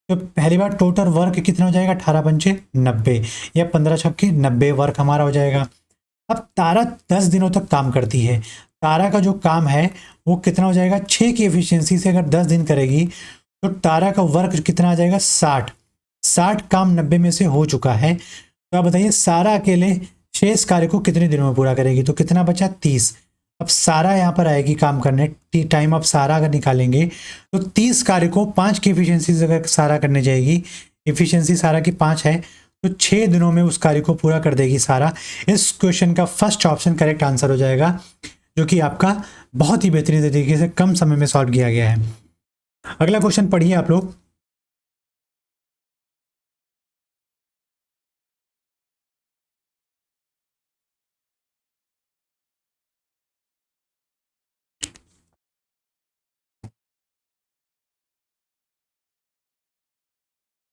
तो पहली बार टोटल वर्क कितना हो जाएगा, 18 पंचे 90, या 15 छक्के 90 वर्क हमारा हो जाएगा। अब तारा 10 दिनों तक काम करती है, तारा का जो काम है वो कितना हो जाएगा, 6 की एफिशिएंसी से अगर 10 दिन करेगी तो तारा का वर्क कितना आ जाएगा, 60 काम 90 में से हो चुका है। तो आप बताइए सारा अकेले शेष कार्य को कितने दिनों में पूरा करेगी, तो कितना बचा, 30। अब सारा यहाँ पर आएगी काम करने, टाइम ऑफ सारा अगर निकालेंगे तो 30 कार्य को 5 की एफिशिएंसी से अगर सारा करने जाएगी, एफिशिएंसी सारा की 5 है, तो 6 दिनों में उस कार्य को पूरा कर देगी सारा। इस क्वेश्चन का फर्स्ट ऑप्शन करेक्ट आंसर हो जाएगा, जो कि आपका बहुत ही बेहतरीन तरीके से कम समय में सॉल्व किया गया है। अगला क्वेश्चन पढ़िए आप लोग।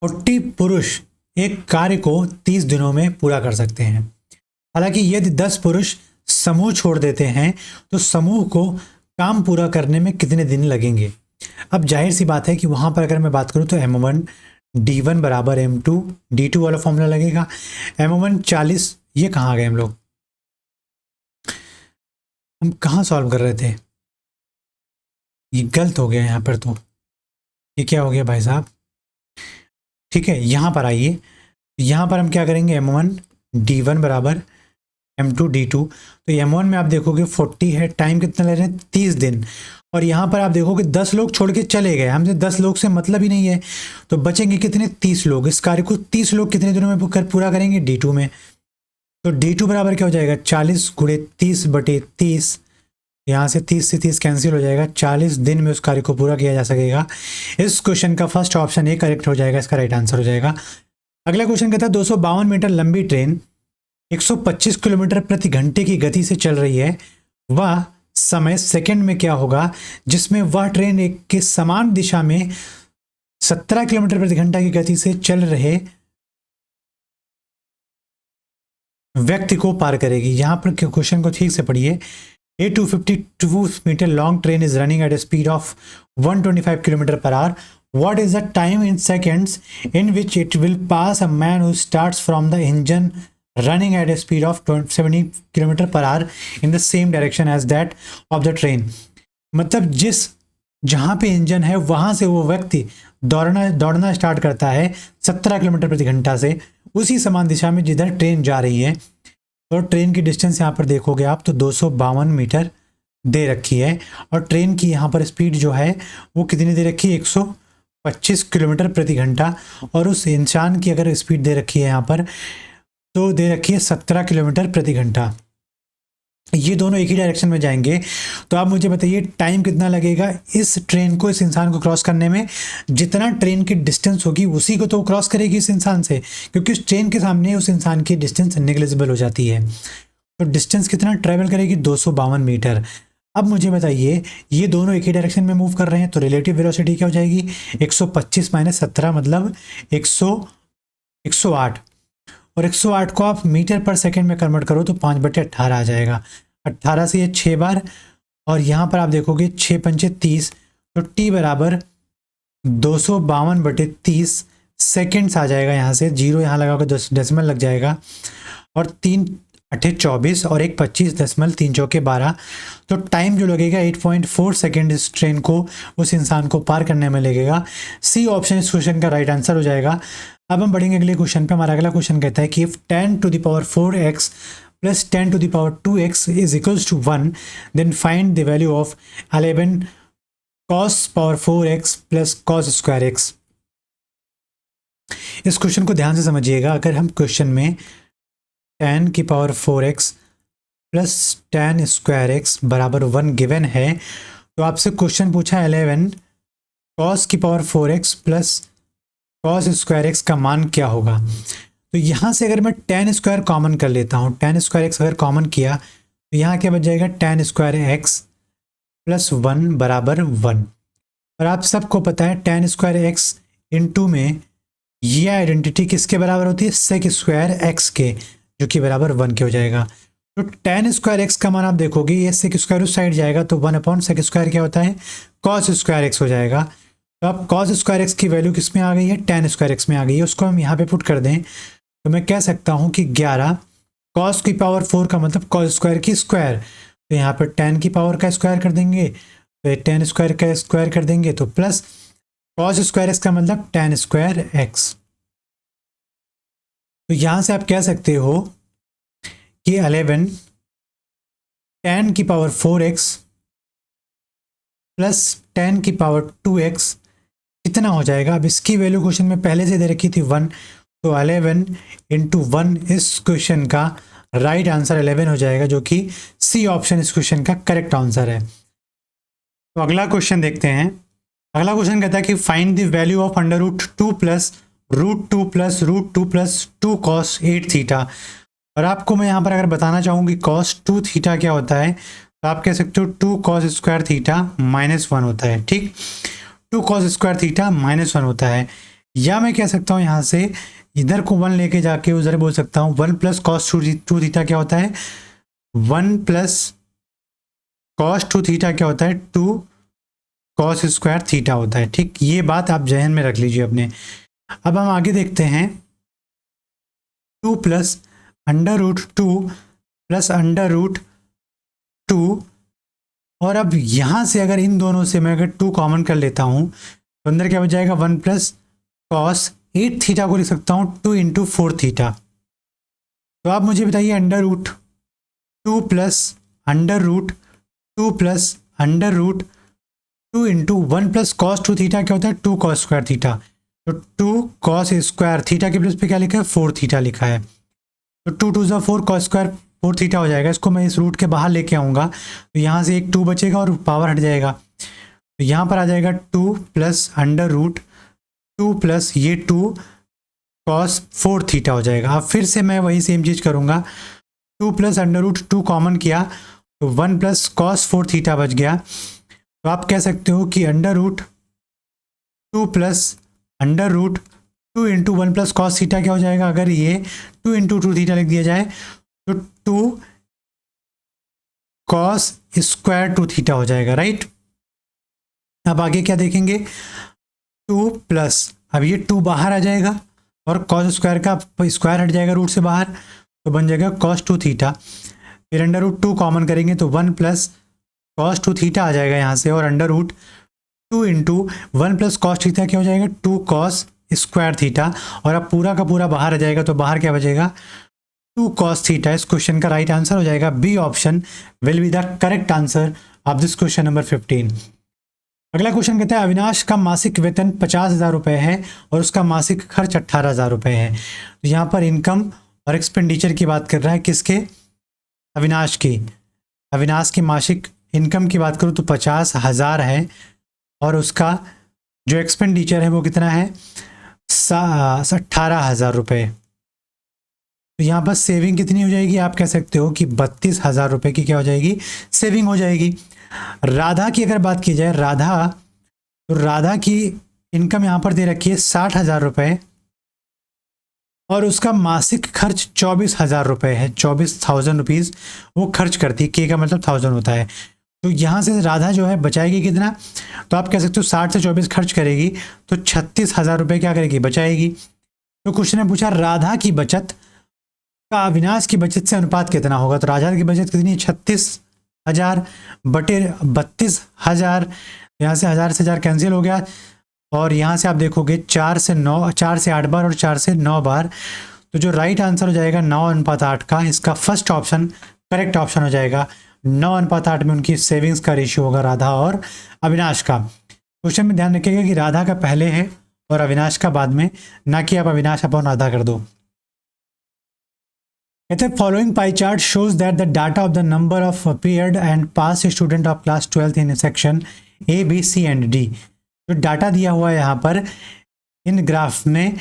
फोर्टी पुरुष एक कार्य को 30 दिनों में पूरा कर सकते हैं। हालांकि यदि 10 पुरुष समूह छोड़ देते हैं तो समूह को काम पूरा करने में कितने दिन लगेंगे। अब जाहिर सी बात है कि वहां पर अगर मैं बात करूं तो M1 D1 बराबर M2 D2 वाला फॉर्मूला लगेगा। M1 40, ये कहाँ आ गए हम लोग, हम कहाँ सॉल्व कर रहे थे, ये गलत हो गया यहाँ पर। तो ये क्या हो गया भाई साहब, ठीक है, यहाँ पर आइए, यहाँ पर हम क्या करेंगे, M1 D1 बराबर M2 D2। तो M1 में आप देखोगे 40 है, टाइम कितना ले रहे हैं, 30 दिन। और यहाँ पर आप देखोगे 10 लोग छोड़ के चले गए, हमसे 10 लोग से मतलब ही नहीं है, तो बचेंगे कितने, 30 लोग। इस कार्य को 30 लोग कितने दिनों में पूरा करेंगे, D2 में। तो D2 बराबर क्या हो जाएगा, 40 गुणे 30/30, यहाँ से 30 से 30 कैंसिल हो जाएगा, 40 दिन में उस कार्य को पूरा किया जा सकेगा। इस क्वेश्चन का फर्स्ट ऑप्शन ए करेक्ट हो जाएगा, इसका राइट आंसर हो जाएगा। अगला क्वेश्चन कहता है 252 मीटर लंबी ट्रेन 125 किलोमीटर प्रति घंटे की गति से चल रही है, वह समय सेकंड में क्या होगा जिसमें वह ट्रेन एक के समान दिशा में 17 किलोमीटर प्रति घंटा की गति से चल रहे व्यक्ति को पार करेगी। यहां पर क्वेश्चन को ठीक से पढ़िए। A 252 metre long train is running at a speed of 125 km per hour. What is the time in seconds in which it will pass a man who starts from the engine running at a speed of 70 km per hour in the same direction as that of the train? मतलब जिस जहाँ पे engine है वहाँ से वो व्यक्ति दौड़ना स्टार्ट करता है 17 किलोमीटर प्रति घंटा से उसी समान दिशा में जिधर ट्रेन जा रही है। और ट्रेन की डिस्टेंस यहाँ पर देखोगे आप तो 252 मीटर दे रखी है। और ट्रेन की यहाँ पर स्पीड जो है वो कितनी दे रखी है, 125 किलोमीटर प्रति घंटा। और उस इंसान की अगर स्पीड दे रखी है यहाँ पर तो दे रखी है 17 किलोमीटर प्रति घंटा। ये दोनों एक ही डायरेक्शन में जाएंगे। तो आप मुझे बताइए टाइम कितना लगेगा इस ट्रेन को, इस इंसान को क्रॉस करने में। जितना ट्रेन की डिस्टेंस होगी उसी को तो क्रॉस करेगी इस इंसान से, क्योंकि उस ट्रेन के सामने उस इंसान की डिस्टेंस नेग्लिजिबल हो जाती है। तो डिस्टेंस कितना ट्रेवल करेगी, 252 मीटर। अब मुझे बताइए ये दोनों एक ही डायरेक्शन में मूव कर रहे हैं तो रिलेटिव वेलोसिटी क्या हो जाएगी, 125 माइनस 17 मतलब 108। और 108 को आप मीटर पर सेकंड में कन्वर्ट करो तो 5/18 आ जाएगा। 18 से ये 6 बार, और यहाँ पर आप देखोगे 6 पंचे 30, तो टी बराबर 252/30 सेकेंड्स आ जाएगा। यहाँ से जीरो यहाँ लगाओगे 10 डेसिमल लग जाएगा, और 3 8 24 और 1 25 डेसिमल 3 चौके 12। तो टाइम जो लगेगा 8.4 सेकेंड इस ट्रेन को उस इंसान को पार करने में लगेगा। सी ऑप्शन इस क्वेश्चन का राइट आंसर हो जाएगा। अब हम बढ़ेंगे अगले क्वेश्चन पे। हमारा अगला क्वेश्चन कहता है कि if 10 to the power 4x plus 10 to the power 2x is equals to 1, then find the value of 11 cos power 4x plus cos square x। इस क्वेश्चन को ध्यान से समझिएगा। अगर हम क्वेश्चन में 10 की power 4x plus 10 square x बराबर 1 गिवन है, तो आपसे क्वेश्चन पूछा 11 cos की power 4x plus cos square x का मान क्या होगा। तो यहाँ से अगर मैं tan स्क्वायर कॉमन कर लेता हूँ, tan स्क्वायर एक्स अगर कॉमन किया तो यहाँ क्या बच जाएगा, tan स्क्वायर एक्स प्लस 1 बराबर 1। और आप सबको पता है tan स्क्वायर एक्स इंटू में ये आइडेंटिटी किसके बराबर होती है, सेक स्क्वायर एक्स के, जो कि बराबर 1 के हो जाएगा। तो tan स्क्वायर एक्स का मान आप देखोगे ये सेक स्क्वायर उस साइड जाएगा तो 1/सेक स्क्वायर क्या होता है, cos स्क्वायर एक्स हो जाएगा। तो अब cos स्क्वायर एक्स की वैल्यू किस में आ गई है, tan स्क्वायर एक्स में आ गई है। उसको हम यहाँ पे पुट कर दें तो मैं कह सकता हूँ कि 11 cos की पावर 4 का मतलब cos स्क्वायर की स्क्वायर। तो यहाँ पर tan की पावर का स्क्वायर कर देंगे, तो tan स्क्वायर का स्क्वायर कर देंगे तो प्लस cos स्क्वायर एक्स का मतलब tan स्क्वायर एक्स। तो यहाँ से आप कह सकते हो कि 11 tan की पावर 4x प्लस tan की पावर 2x कितना हो जाएगा। अब इसकी वैल्यू क्वेश्चन में पहले से दे रखी थी 1, तो 11 इंटू 1 इस क्वेश्चन का राइट आंसर 11 हो जाएगा, जो कि सी ऑप्शन इस क्वेश्चन का करेक्ट आंसर है। तो अगला क्वेश्चन देखते हैं। अगला क्वेश्चन कहता है कि find the value of √2 plus √2 plus √2 plus 2 cos 8 theta. और आपको मैं यहाँ पर अगर बताना चाहूँ कि cos 2 थीटा क्या होता है, तो आप कह सकते हो 2 cos स्क्वायर थीटा -1 होता है। ठीक, 2 cos स्क्वायर थीटा -1 होता है। या मैं कह सकता हूँ यहाँ से इधर को 1 लेके जाके उधर बोल सकता हूँ 1 प्लस cos 2 थीटा क्या होता है, 1 प्लस cos 2 थीटा क्या होता है, 2 cos स्क्वायर थीटा होता है। ठीक, ये बात आप जहन में रख लीजिए अपने। अब हम आगे देखते हैं 2 प्लस √2 प्लस √2। और अब यहाँ से अगर इन दोनों से मैं अगर 2 कॉमन कर लेता हूँ तो अंदर क्या बच जाएगा, 1 प्लस cos 8 थीटा को लिख सकता हूँ 2 इंटू 4 थीटा। तो आप मुझे बताइए √2 plus √2 plus √2 into 1 plus cos 2 theta क्या होता है, 2 cos स्क्वायर थीटा। तो 2 cos स्क्वायर थीटा के प्लेस पे क्या लिखा है, 4 थीटा लिखा है। तो 2 2 ज़ा 4 cos स्क्वायर 4 थीटा हो जाएगा। इसको मैं इस रूट के बाहर लेके आऊँगा तो यहाँ से एक 2 बचेगा और पावर हट जाएगा। तो यहाँ पर आ जाएगा 2 प्लस √2 प्लस ये 2 cos 4 थीटा हो जाएगा। अब फिर से मैं वही सेम चीज़ करूँगा, 2 प्लस √2 कॉमन किया तो 1 प्लस cos 4 थीटा बच गया। तो आप कह सकते हो कि √2 plus √2 into 1 plus cos theta क्या हो जाएगा। अगर ये 2 इंटू 2 थीटा लिख दिया जाए तो 2 cos स्क्वायर 2 थीटा हो जाएगा, राइट। अब आगे क्या देखेंगे, 2 प्लस, अब ये 2 बाहर आ जाएगा और cos स्क्वायर का स्क्वायर हट जाएगा रूट से बाहर, तो बन जाएगा cos 2 थीटा। फिर √2 कॉमन करेंगे तो 1 प्लस cos 2 थीटा आ जाएगा यहाँ से, और √2 2 इंटू 1 + cos थीटा क्या हो जाएगा 2 cos² थीटा, और अब पूरा का पूरा बाहर आ जाएगा तो बाहर क्या बचेगा 2 cos थीटा। इस क्वेश्चन का राइट आंसर हो जाएगा B option will be the correct answer of this question number 15। अगला क्वेश्चन कहता है अविनाश का मासिक वेतन 50,000 रुपए है और उसका मासिक खर्च 18,000 रुपए है। तो यहाँ पर इनकम और एक्सपेंडिचर की बात कर रहा है, किसके, अविनाश की। अविनाश की मासिक इनकम की बात करूँ तो 50,000 है और उसका जो एक्सपेंडिचर है वो कितना है 18,000 रुपये। तो यहाँ पर सेविंग कितनी हो जाएगी, आप कह सकते हो कि 32,000 रुपये की क्या हो जाएगी, सेविंग हो जाएगी। राधा की अगर बात की जाए, तो राधा की इनकम यहाँ पर दे रखी है 60,000 रुपये और उसका मासिक खर्च 24,000 रुपये है। 24,000 रुपीज़ वो खर्च करती है, के का मतलब 1000 होता है। तो यहाँ से राधा जो है बचाएगी कितना, तो आप कह सकते हो 60 से 24 खर्च करेगी तो 36,000 रुपये क्या करेगी, बचाएगी। तो क्वेश्चन ने पूछा राधा की बचत का अविनाश की बचत से अनुपात कितना होगा। तो राधा की बचत कितनी है 36,000 बटे 32,000। यहाँ से 1000 से 1000 कैंसिल हो गया और यहाँ से आप देखोगे 4 से 9, 4 से 8 बार और 4 से 9 बार। तो जो राइट आंसर हो जाएगा 9:8 का, इसका फर्स्ट ऑप्शन करेक्ट ऑप्शन हो जाएगा। 9:8 में उनकी सेविंग्स का रेशियो होगा राधा और अविनाश का। क्वेश्चन में ध्यान रखिएगा कि राधा का पहले है और अविनाश का बाद में, ना कि आप अविनाश अपॉन राधा कर दो। कहते हैं following pie chart shows that the data of the number of appeared and pass student of class 12th in section A B C and D. जो डाटा दिया हुआ है यहाँ पर इन ग्राफ में,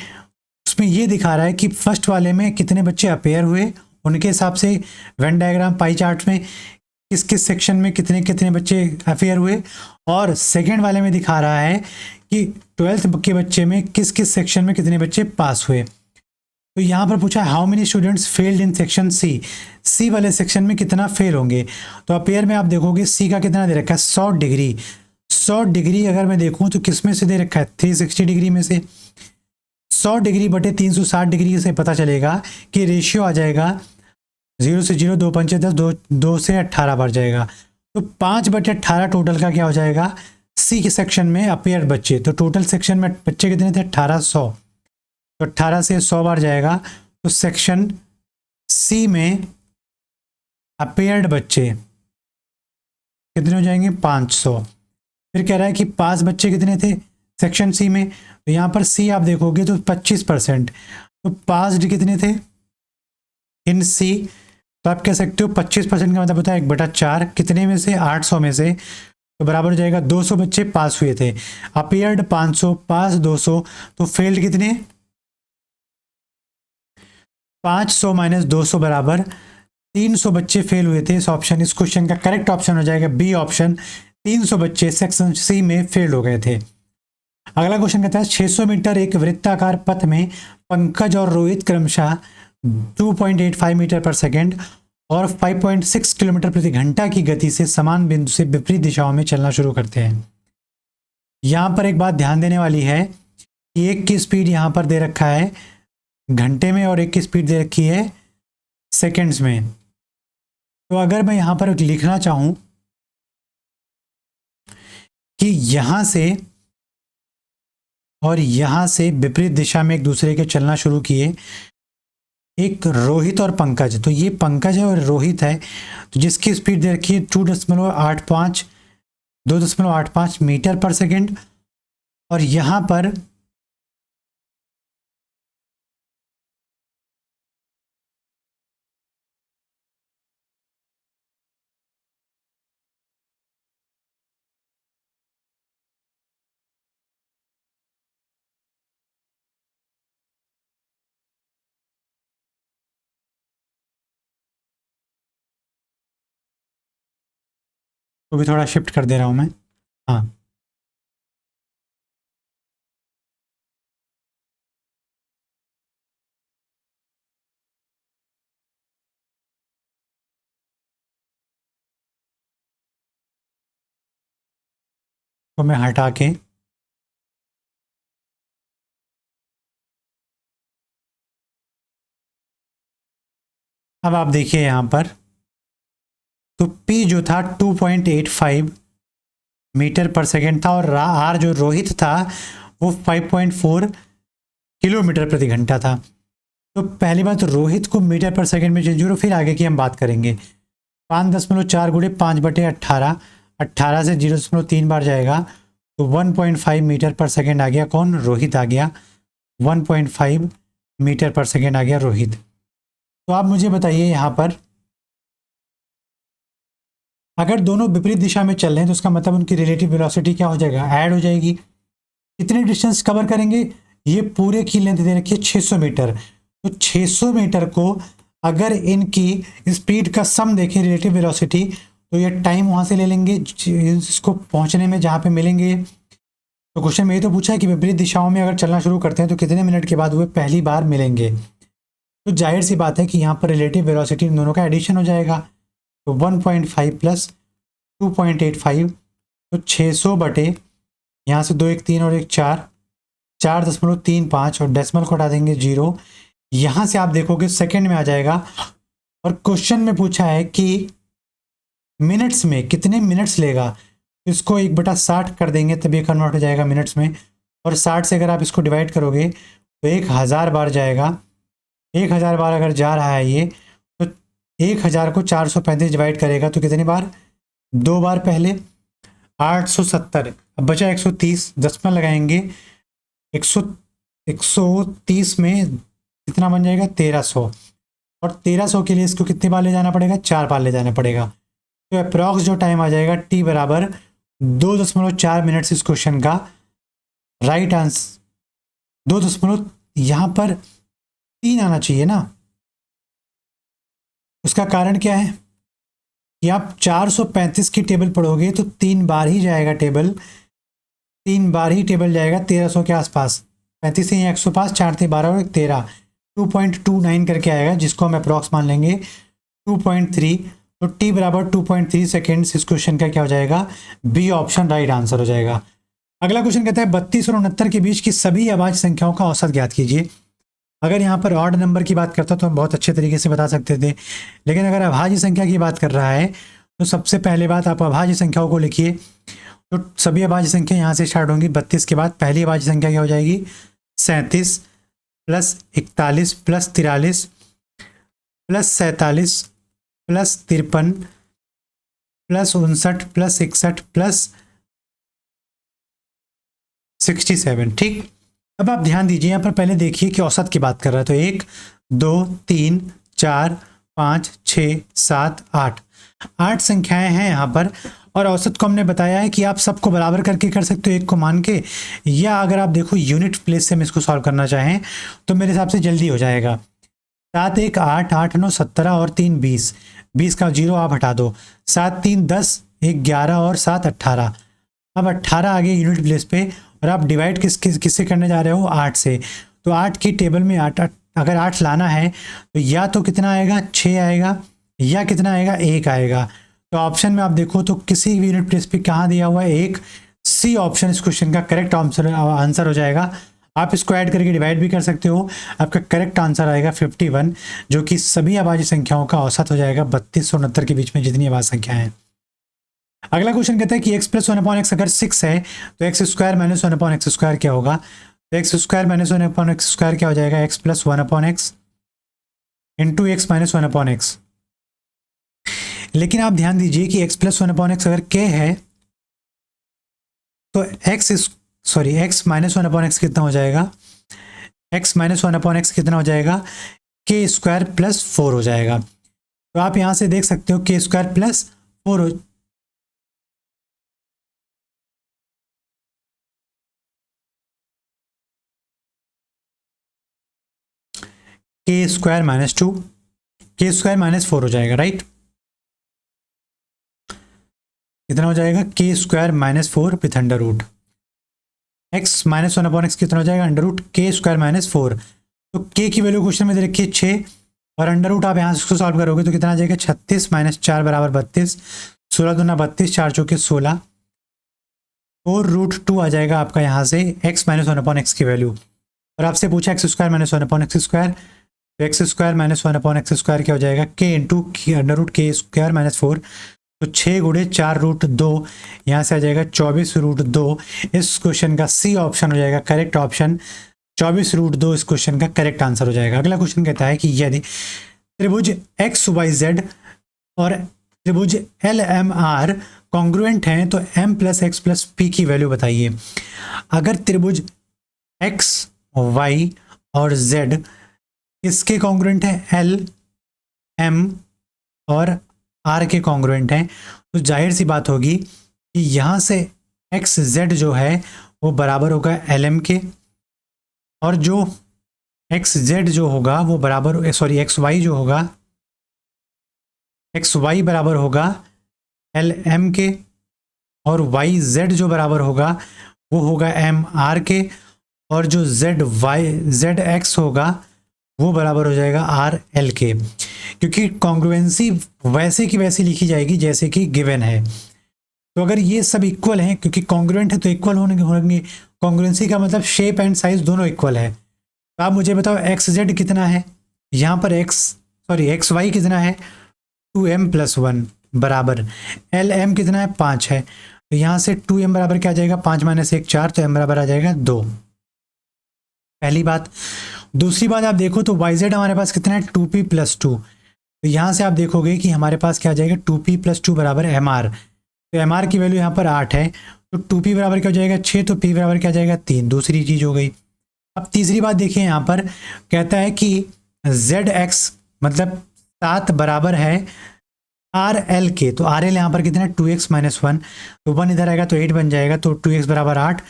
उसमें ये दिखा रहा है कि फर्स्ट वाले में कितने बच्चे अपेयर हुए, उनके हिसाब से वेन डायग्राम पाई चार्ट में किस किस सेक्शन में कितने कितने बच्चे अपेयर हुए, और सेकेंड वाले में दिखा रहा है कि 12th के बच्चे में किस किस सेक्शन में कितने बच्चे पास हुए। तो यहाँ पर पूछा how many students failed in section C, C वाले सेक्शन में कितना फेल होंगे। तो अपेयर में आप देखोगे सी का कितना दे रखा है 100 डिग्री। 100 डिग्री अगर मैं देखूँ तो किस में से दे रखा है 360 डिग्री में से। 100 डिग्री बटे 360 डिग्री से पता चलेगा कि रेशियो आ जाएगा 0 से 0, 2 पंचे 10, 2 से 18 बार जाएगा। तो 5/18 टोटल का क्या हो जाएगा सी के सेक्शन में अपेयर बच्चे। तो टोटल सेक्शन में बच्चे कितने थे 1800, तो 18 से 100 बार जाएगा। तो सेक्शन सी में अपेयर्ड बच्चे कितने हो जाएंगे 500। फिर कह रहा है कि पास बच्चे कितने थे सेक्शन सी में, तो यहाँ पर सी आप देखोगे तो 25%। तो पास्ड कितने थे इन सी, तो आप कह सकते हो 25% का मतलब होता है 1/4, कितने में से 800 में से, तो बराबर हो जाएगा 200 बच्चे पास हुए थे। अपेयर्ड 500, पास 200, तो फेल्ड कितने 500 माइनस 200 बराबर 300 बच्चे फेल हुए थे। इस ऑप्शन, इस क्वेश्चन का करेक्ट ऑप्शन हो जाएगा बी ऑप्शन, 300 बच्चे सेक्शन सी में फेल हो गए थे। अगला क्वेश्चन कहता है 600 मीटर एक वृत्ताकार पथ में पंकज और रोहित क्रमशः 2.85 मीटर पर सेकेंड और 5.6 किलोमीटर प्रति घंटा की गति से समान बिंदु से विपरीत दिशाओं में चलना शुरू करते हैं। यहाँ पर एक बात ध्यान देने वाली है कि एक की स्पीड यहाँ पर दे रखा है घंटे में और एक की स्पीड दे रखी है सेकेंड्स में। तो अगर मैं यहाँ पर लिखना चाहूँ कि यहाँ से और यहाँ से विपरीत दिशा में एक दूसरे के चलना शुरू किए, एक रोहित और पंकज, तो ये पंकज है और रोहित है, तो जिसकी स्पीड दे रखी है 2.85 मीटर पर सेकेंड, और यहाँ पर तो भी थोड़ा शिफ्ट कर दे रहा हूँ मैं। हाँ, तो मैं हटा के अब आप देखिए यहाँ पर, तो P जो था 2.85 मीटर पर सेकेंड था और आर जो रोहित था वो 5.4 किलोमीटर प्रति घंटा था। तो पहली बात रोहित को मीटर पर सेकेंड में चेंज हो, फिर आगे की हम बात करेंगे। 5.4 गुणे 5/18, 18 से 0.3 बार जाएगा तो 1.5 मीटर पर सेकेंड आ गया। कौन? रोहित आ गया। 1.5 मीटर पर सेकेंड आ गया रोहित। तो आप मुझे बताइए यहाँ पर अगर दोनों विपरीत दिशा में चल रहे हैं तो उसका मतलब उनकी रिलेटिव वेलोसिटी क्या हो जाएगा? ऐड हो जाएगी। कितने डिस्टेंस कवर करेंगे? ये पूरे की लेंथ दे रखी है 600 मीटर। तो 600 मीटर को अगर इनकी स्पीड का सम देखें रिलेटिव वेलोसिटी तो ये टाइम वहाँ से ले लेंगे इसको पहुँचने में जहाँ पे मिलेंगे। तो क्वेश्चन में ये तो पूछा है कि विपरीत दिशाओं में अगर चलना शुरू करते हैं तो कितने मिनट के बाद वो पहली बार मिलेंगे। तो जाहिर सी बात है कि यहाँ पर रिलेटिव वेलोसिटी इन दोनों का एडिशन हो जाएगा। तो 1.5 प्लस 2.85 तो 600 बटे यहाँ से 2 1 3 और 1 4, 4.35 और डेसिमल को हटा देंगे 0। यहाँ से आप देखोगे सेकंड में आ जाएगा। और क्वेश्चन में पूछा है कि मिनट्स में कितने मिनट्स लेगा। इसको 1/60 कर देंगे तब ये कन्वर्ट हो जाएगा मिनट्स में। और 60 से अगर आप इसको डिवाइड करोगे तो 1000 बार जाएगा। 1000 बार अगर जा रहा है ये तो 1000 को 435 डिवाइड करेगा तो कितनी बार? 2 बार पहले 870। अब बचा 130, दशमलव लगाएंगे 130 में कितना बन जाएगा? 1300। और 1300 के लिए इसको कितनी बार ले जाना पड़ेगा? 4 बार ले जाना पड़ेगा। तो अप्रॉक्स जो टाइम आ जाएगा t बराबर 2.4 मिनट्स इस क्वेश्चन का राइट आंसर 2 यहाँ पर 3 आना चाहिए ना। उसका कारण क्या है कि आप 435 की टेबल पढ़ोगे तो 3 बार ही जाएगा टेबल, 3 बार ही टेबल जाएगा 1300 के आसपास। 35 से 105, 4 थे 12 और 13, 2.29 करके आएगा जिसको हम अप्रॉक्स मान लेंगे 2.3। तो t बराबर 2.3 सेकेंड्स इस क्वेश्चन का क्या हो जाएगा? बी ऑप्शन राइट आंसर हो जाएगा। अगला क्वेश्चन कहता है 32 और 69 के बीच की सभी अभाज्य संख्याओं का औसत ज्ञात कीजिए। अगर यहाँ पर ऑड नंबर की बात करता तो हम बहुत अच्छे तरीके से बता सकते थे, लेकिन अगर अभाज्य संख्या की बात कर रहा है तो सबसे पहले बात आप अभाज्य संख्याओं को लिखिए। तो सभी अभाज्य संख्या यहाँ से स्टार्ट होंगी। 32 के बाद पहली अभाज्य संख्या क्या हो जाएगी? 37 plus 41 plus 43 plus 47 plus 53 plus 59 plus 61 plus 67। ठीक, अब आप ध्यान दीजिए यहाँ पर पहले देखिए कि औसत की बात कर रहा है। तो 1 2 3 4 5 6 7 8 8 संख्याएं हैं यहाँ पर। और औसत को हमने बताया है कि आप सबको बराबर करके कर सकते हो एक को मान के, या अगर आप देखो यूनिट प्लेस से हम इसको सॉल्व करना चाहें तो मेरे हिसाब से जल्दी हो जाएगा। 7 1 8 8 9 17 और 3 20, 20 का 0 आप हटा दो। 7 3 10, 1 11 और 7 18। अब 18 आ गए यूनिट प्लेस पे और आप डिवाइड किससे करने जा रहे हो? 8 से। तो 8 की टेबल में 8 अगर 8 लाना है तो या तो कितना आएगा? 6 आएगा, या कितना आएगा? 1 आएगा। तो ऑप्शन में आप देखो तो किसी भी यूनिट प्लेस पे कहाँ दिया हुआ है? 1। सी ऑप्शन इस क्वेश्चन का करेक्ट आंसर हो जाएगा। आप इसको ऐड करके डिवाइड भी कर सकते हो। आपका करेक्ट आंसर आएगा 51, जो कि सभी अभाज्य संख्याओं का औसत हो जाएगा 32 और 69 के बीच में जितनी अभाज्य संख्याएं हैं। अगला क्वेश्चन कहता है कि x प्लस 1/x अगर 6 है तो x square minus 1/x square क्या होगा? तो x square minus 1/x square क्या हो जाएगा? x plus 1/x into x minus 1/x। लेकिन आप ध्यान दीजिए कि x प्लस 1/x अगर k है तो x माइनस 1/x कितना हो जाएगा? x माइनस 1/x कितना हो जाएगा? k स्क्वायर प्लस 4 हो जाएगा। तो आप यहां से देख सकते हो k square plus 4 k square minus 2, k square minus 4 हो जाएगा। राइट, कितना हो जाएगा? k square minus 4 with under root. x minus 1/x कितना हो जाएगा? Under root k square minus 4। तो k की वैल्यू क्वेश्चन में दे रखी है 6 और अंडर रूट आप यहाँ से इसको सॉल्व करोगे तो कितना आ जाएगा? 36 माइनस 4 बराबर 32, 16 दूना 32, 4 चौके 16 और रूट 2 आ जाएगा आपका यहाँ से x माइनस 1/x की वैल्यू। और आपसे पूछा x square minus 1/x square, तो x square minus 1/x square क्या हो जाएगा? k into under root k square minus 4। तो 6 × 4√2 यहाँ से आ जाएगा 24√2। इस क्वेश्चन का सी ऑप्शन हो जाएगा करेक्ट ऑप्शन। 24√2 इस क्वेश्चन का करेक्ट आंसर हो जाएगा। अगला क्वेश्चन कहता है कि यदि त्रिभुज XYZ और त्रिभुज LMR कॉन्ग्रुएंट हैं तो M + X + P की वैल्यू बताइए। अगर त्रिभुज X, Y और Z किसके कॉन्ग्रुएंट हैं? L, M और R के कॉन्ग्रुएंट हैं, तो जाहिर सी बात होगी कि यहाँ से XZ जो है वो बराबर होगा LM के, और जो XZ जो होगा वो बराबर XY जो होगा XY बराबर होगा LM के, और YZ जो बराबर होगा वो होगा MR के, और जो ZX होगा वो बराबर हो जाएगा RL के। क्योंकि कॉन्ग्रुएंसी वैसे की वैसी लिखी जाएगी जैसे कि गिवन है। तो अगर ये सब इक्वल हैं, क्योंकि कॉन्ग्रुएंट है तो इक्वल होंगे। कॉन्ग्रुएंसी का मतलब शेप एंड साइज दोनों इक्वल है। तो आप मुझे बताओ XZ कितना है, यहाँ पर XY कितना है? 2M + 1 बराबर LM कितना है? 5 है। तो यहाँ से 2M बराबर क्या आ जाएगा? 5 - 1 4, तो M बराबर आ जाएगा 2। पहली बात। दूसरी बात आप देखो तो YZ हमारे पास कितना है? 2P + 2। तो यहाँ से आप देखोगे कि हमारे पास क्या आ जाएगा? 2P + 2 बराबर MR। तो MR की वैल्यू यहाँ पर 8 है, तो 2P बराबर क्या हो जाएगा? 6, तो P बराबर क्या आ जाएगा? 3। दूसरी चीज़ हो गई। अब तीसरी बात देखिए, यहाँ पर कहता है कि ZX मतलब 7 बराबर है RL के। तो RL यहाँ पर कितना है? 2x - 1, तो 1 इधर आएगा तो 8 बन जाएगा, तो 2x बराबर 8,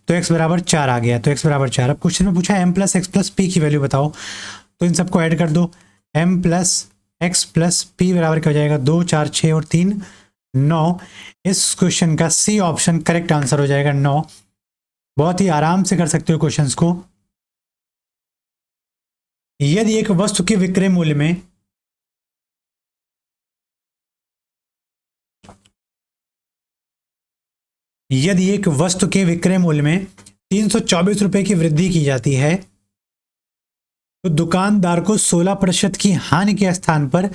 तो x बराबर 4 आ गया, तो x बराबर 4। अब क्वेश्चन में पूछा M + X + P की वैल्यू बताओ, तो इन सबको ऐड कर दो। M + X + P बराबर क्या हो जाएगा? 2, 4, 6 और 3 9। इस क्वेश्चन का सी ऑप्शन करेक्ट आंसर हो जाएगा 9। बहुत ही आराम से कर सकते हो क्वेश्चंस को। यदि एक वस्तु के विक्रय मूल्य में यदि एक वस्तु के विक्रय मूल्य में 324 रुपए की वृद्धि की जाती है तो दुकानदार को 16% की हानि के स्थान पर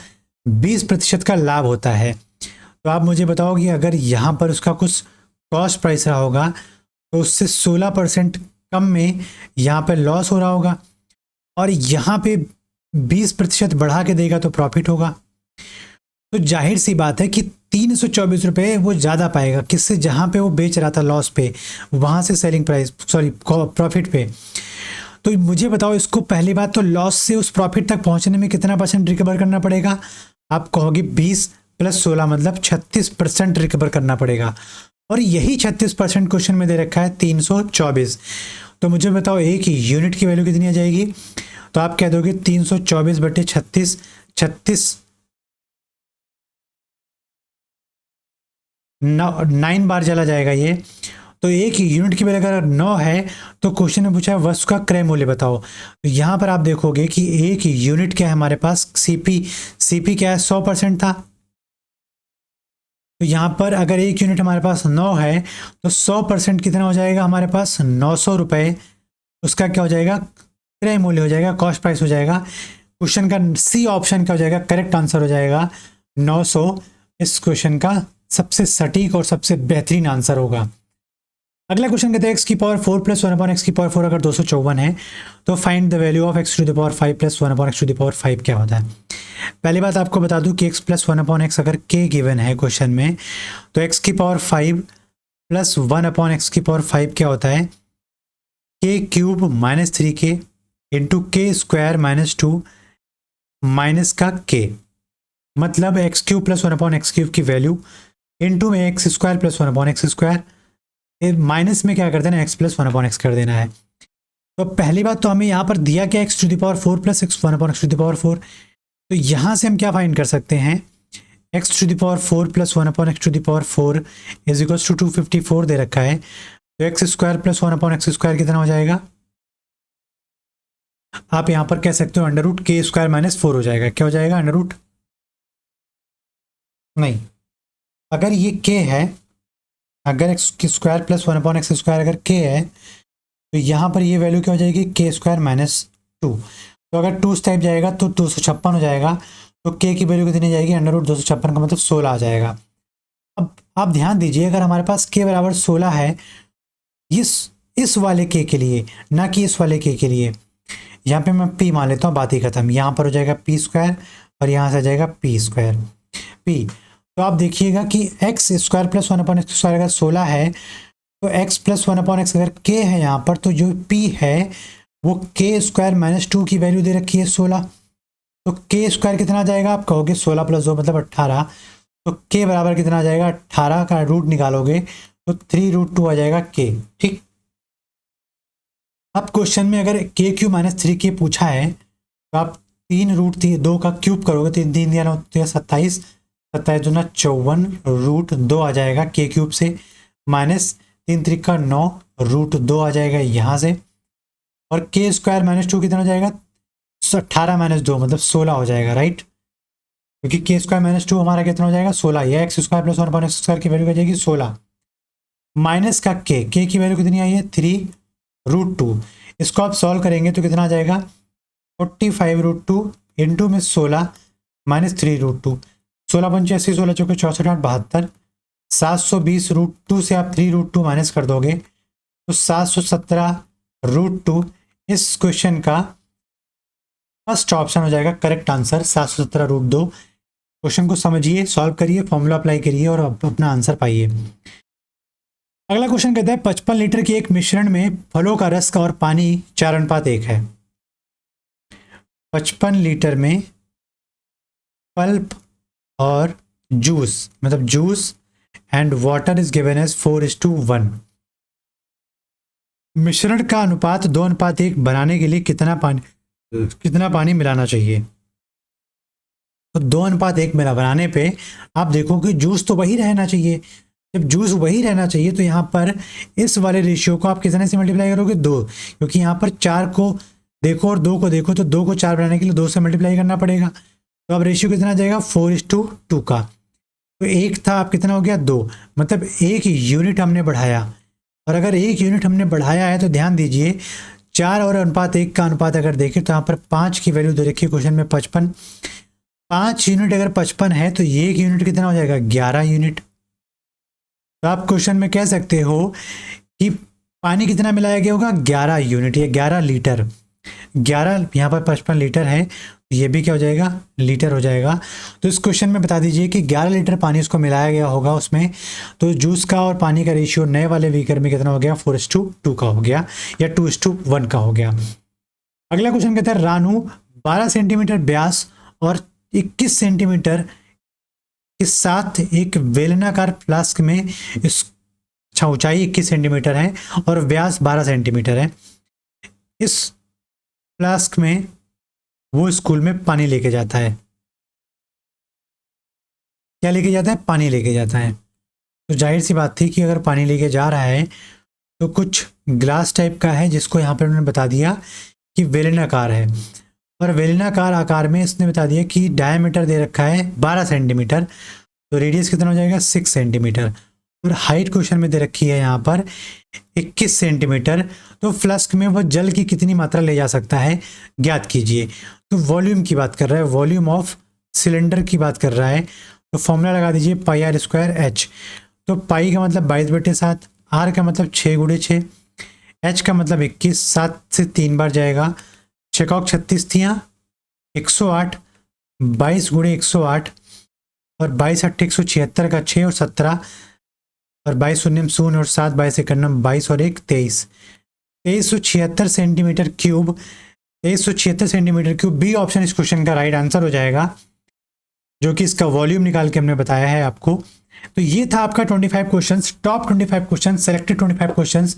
20% का लाभ होता है। तो आप मुझे बताओ कि अगर यहाँ पर उसका कुछ कॉस्ट प्राइस रहा होगा तो उससे 16% कम में यहाँ पर लॉस हो रहा होगा, और यहाँ पे 20% बढ़ा के देगा तो प्रॉफिट होगा। तो जाहिर सी बात है कि 324 रुपये वो ज़्यादा पाएगा किससे? जहाँ पे वो बेच रहा था लॉस पे, वहाँ से सेलिंग प्राइस प्रॉफिट पे। तो मुझे बताओ इसको, पहली बात तो लॉस से उस प्रॉफिट तक पहुँचने में कितना % रिकवर करना पड़ेगा? आप कहोगे 20 + 16 मतलब 36% रिकवर करना पड़ेगा, और यही 36% क्वेश्चन में दे रखा है 324। तो मुझे बताओ एक यूनिट की वैल्यू कितनी आ जाएगी? तो आप कह दोगे 324/36, 36 9 बार चला जाएगा ये। तो एक यूनिट की वैल्यू अगर 9 है तो क्वेश्चन में पूछा है वस्तु का क्रय मूल्य बताओ। तो यहाँ पर आप देखोगे कि एक यूनिट क्या है हमारे पास? सीपी क्या है? 100% था। तो यहाँ पर अगर एक यूनिट हमारे पास 9 है तो 100% कितना हो जाएगा हमारे पास? 900 रुपये। उसका क्या हो जाएगा? क्रय मूल्य हो जाएगा, कॉस्ट प्राइस हो जाएगा। क्वेश्चन का सी ऑप्शन क्या हो जाएगा? करेक्ट आंसर हो जाएगा 900। इस क्वेश्चन का सबसे सटीक और सबसे बेहतरीन आंसर होगा। अगला क्वेश्चन कहते हैं x⁴ + 1/x⁴ अगर 254 है तो find the value of x⁵ + 1/x⁵ क्या होता है? पहली बात आपको बता दूं कि x + 1/x अगर k गिवन है क्वेश्चन में, तो x⁵ + 1/x⁵ क्या होता है? k³ - 3k × k² - 2 माइनस का k, मतलब x³ + 1/x³ की वैल्यू इंटू में x² + 1/x², माइनस में क्या कर देना? x + 1/x कर देना है। तो पहली बात तो हमें यहाँ पर दिया क्या? x⁴ + 1/x⁴। तो यहाँ से हम क्या फाइंड कर सकते हैं? x⁴ + 1/x⁴ is equal to 254 दे रखा है, तो x² + 1/x² कितना हो जाएगा? आप यहाँ पर कह सकते हो √k² - 4 हो जाएगा। क्या हो जाएगा? नहीं, अगर ये k है, अगर x² + 1/x² अगर k है तो यहाँ पर ये वैल्यू क्या हो जाएगी? k² - 2। तो अगर 2 स्टेप जाएगा तो 256 हो जाएगा। तो k की वैल्यू कितनी जाएगी? √256 का मतलब 16 आ जाएगा। अब आप ध्यान दीजिए, अगर हमारे पास k बराबर 16 है इस वाले k के लिए, ना कि इस वाले k के लिए, यहाँ पे मैं p मान लेता हूँ, बात ही खत्म। यहाँ पर हो जाएगा p स्क्वायर और यहाँ से आ जाएगा p स्क्वायर p। तो आप देखिएगा कि x square plus 1/x square अगर 16 है तो x प्लस 1/x अगर k है यहाँ पर, तो जो p है वो k स्क्वायर माइनस 2 की वैल्यू दे रखी है 16। तो k स्क्वायर कितना आ जाएगा, आप कहोगे 16 प्लस 2 मतलब 18। तो k बराबर कितना आ जाएगा, 18 का रूट निकालोगे तो 3√2 आ जाएगा k। ठीक, अब क्वेश्चन में अगर k³ -3k पूछा है तो आप 3√2 का क्यूब करोगे, 3×3 = 27, 27×2 = 54, √2 आ जाएगा k³ से, माइनस 3×3 = 9, √2 आ जाएगा यहाँ से, और k स्क्वायर माइनस 2 कितना हो जाएगा, 18 - 2 मतलब 16 हो जाएगा, राइट। क्योंकि k स्क्वायर माइनस 2 हमारा कितना हो जाएगा 16, या x square plus 1/x square की वैल्यू आ जाएगी 16, माइनस का k की वैल्यू कितनी आई है 3√2। इसको आप सॉल्व करेंगे तो कितना आ जाएगा 45√2 इंटू में 16 माइनस 3√2, 16×5 = 16, 16 × 4 = 64, 72, 720√2 से आप 3√2 माइनस कर दोगे तो 717√2 इस क्वेश्चन का फर्स्ट ऑप्शन हो जाएगा करेक्ट आंसर, 717√2। क्वेश्चन को समझिए, सॉल्व करिए, फॉर्मूला अप्लाई करिए और अपना आंसर पाइए। अगला क्वेश्चन कहता है 55 लीटर के एक मिश्रण में फलों का रस और पानी 4:1 है। 55 लीटर में पल्प और जूस, मतलब juice and water is given as 4:1। मिश्रण का अनुपात 2:1 बनाने के लिए कितना पानी मिलाना चाहिए। तो 2:1 मिला बनाने पे आप देखो कि जूस तो वही रहना चाहिए। जब जूस वही रहना चाहिए तो यहाँ पर इस वाले रेशियो को आप कितने से मल्टीप्लाई करोगे 2, क्योंकि यहाँ पर 4 को देखो और 2 को देखो, तो 2 को 4 बनाने के लिए 2 से मल्टीप्लाई करना पड़ेगा। तो अब रेशियो कितना जाएगा 4:2 का। तो एक था, आप कितना हो गया 2, मतलब 1 यूनिट हमने बढ़ाया। और अगर 1 यूनिट हमने बढ़ाया है तो ध्यान दीजिए 4 और 1:1 का अनुपात अगर देखें तो यहाँ पर 5 की वैल्यू दे रखी है क्वेश्चन में 55। 5 यूनिट अगर 55 है तो ये 1 यूनिट कितना हो जाएगा 11 यूनिट। तो आप क्वेश्चन में कह सकते हो कि पानी कितना मिलाया गया होगा 11 यूनिट या 11 लीटर। 11 यहाँ पर 55 लीटर है, ये भी क्या हो जाएगा लीटर हो जाएगा। तो इस क्वेश्चन में बता दीजिए कि 11 लीटर पानी उसको मिलाया गया होगा उसमें, तो जूस का और पानी का रेशियो नए वाले बीकर में कितना हो गया 4:2 का हो गया या 2:1 का हो गया। अगला क्वेश्चन कहता है रानू 12 सेंटीमीटर व्यास और 21 सेंटीमीटर के साथ एक बेलनाकार फ्लास्क में ऊंचाई 21 सेंटीमीटर है और व्यास 12 सेंटीमीटर है। इस फ्लास्क में वो स्कूल में पानी लेके जाता है। क्या लेके जाता है, पानी लेके जाता है। तो जाहिर सी बात थी कि अगर पानी लेके जा रहा है तो कुछ ग्लास टाइप का है जिसको यहाँ पर उन्होंने बता दिया कि बेलनाकार है, और बेलनाकार आकार में इसने बता दिया कि डायमीटर दे रखा है 12 सेंटीमीटर, तो रेडियस कितना हो जाएगा 6 सेंटीमीटर, और हाइट क्वेश्चन में दे रखी है यहाँ पर 21 सेंटीमीटर। तो फ्लास्क में वह जल की कितनी मात्रा ले जा सकता है ज्ञात कीजिए। तो वॉल्यूम की बात कर रहा है, वॉल्यूम ऑफ सिलेंडर की बात कर रहा है। तो फॉर्मूला लगा दीजिए πr²h। तो पाई का मतलब 22/7, r का मतलब 6×6, h का मतलब 21, 7 से 3 बार जाएगा, 6×36 थियाँ 108, 22×108 और 22×8 176 का 6 और 17 और 22×0 और 7, 22×1 22 और 1 23, 2376 centimetre cube, 2376 centimetre cube B option इस क्वेश्चन का राइट आंसर हो जाएगा, जो कि इसका वॉल्यूम निकाल के हमने बताया है आपको। तो ये था आपका 25 questions, top 25 question, selected 25 questions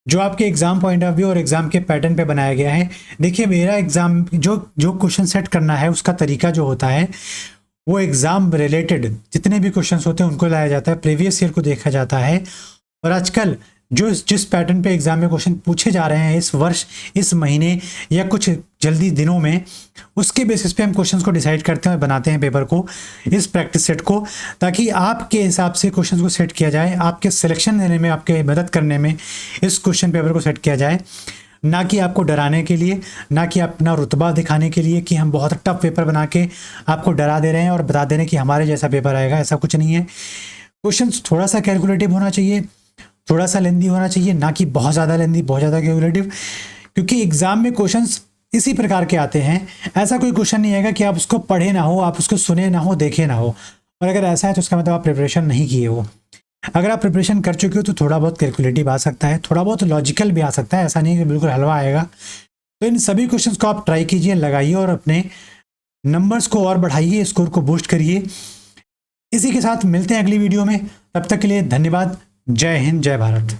जो आपके एग्जाम पॉइंट ऑफ व्यू और एग्जाम के पैटर्न पे बनाया गया है। देखिए मेरा एग्जाम जो क्वेश्चन सेट करना है उसका तरीका जो होता है वो एग्जाम रिलेटेड जितने भी क्वेश्चंस होते हैं उनको लाया जाता है, प्रीवियस ईयर को देखा जाता है, और आजकल जिस पैटर्न पे एग्जाम में क्वेश्चन पूछे जा रहे हैं इस वर्ष, इस महीने या कुछ जल्दी दिनों में, उसके बेसिस पे हम क्वेश्चंस को डिसाइड करते हैं और बनाते हैं पेपर को, इस प्रैक्टिस सेट को, ताकि आपके हिसाब से क्वेश्चंस को सेट किया जाए, आपके सिलेक्शन देने में, आपके मदद करने में इस क्वेश्चन पेपर को सेट किया जाए, ना कि आपको डराने के लिए, ना कि अपना रुतबा दिखाने के लिए कि हम बहुत टफ पेपर बना के आपको डरा दे रहे हैं और बता दे रहे हैं कि हमारे जैसा पेपर आएगा। ऐसा कुछ नहीं है। क्वेश्चंस थोड़ा सा कैलकुलेटिव होना चाहिए, थोड़ा सा लेंदी होना चाहिए, ना कि बहुत ज़्यादा लेंदी, बहुत ज़्यादा कैलकुलेटिव, क्योंकि एग्जाम में क्वेश्चंस इसी प्रकार के आते हैं। ऐसा कोई क्वेश्चन नहीं आएगा कि आप उसको पढ़े ना हो, आप उसको सुने ना हो, देखे ना हो। और अगर ऐसा है तो उसका मतलब आप प्रिपरेशन नहीं किए हो। अगर आप प्रिपरेशन कर चुके हो तो थोड़ा बहुत कैलकुलेटिव आ सकता है, थोड़ा बहुत लॉजिकल भी आ सकता है, ऐसा नहीं कि बिल्कुल हलवा आएगा। तो इन सभी क्वेश्चंस को आप ट्राई कीजिए, लगाइए और अपने नंबर्स को और बढ़ाइए, स्कोर को बूस्ट करिए। इसी के साथ मिलते हैं अगली वीडियो में, तब तक के लिए धन्यवाद। जय हिंद, जय भारत।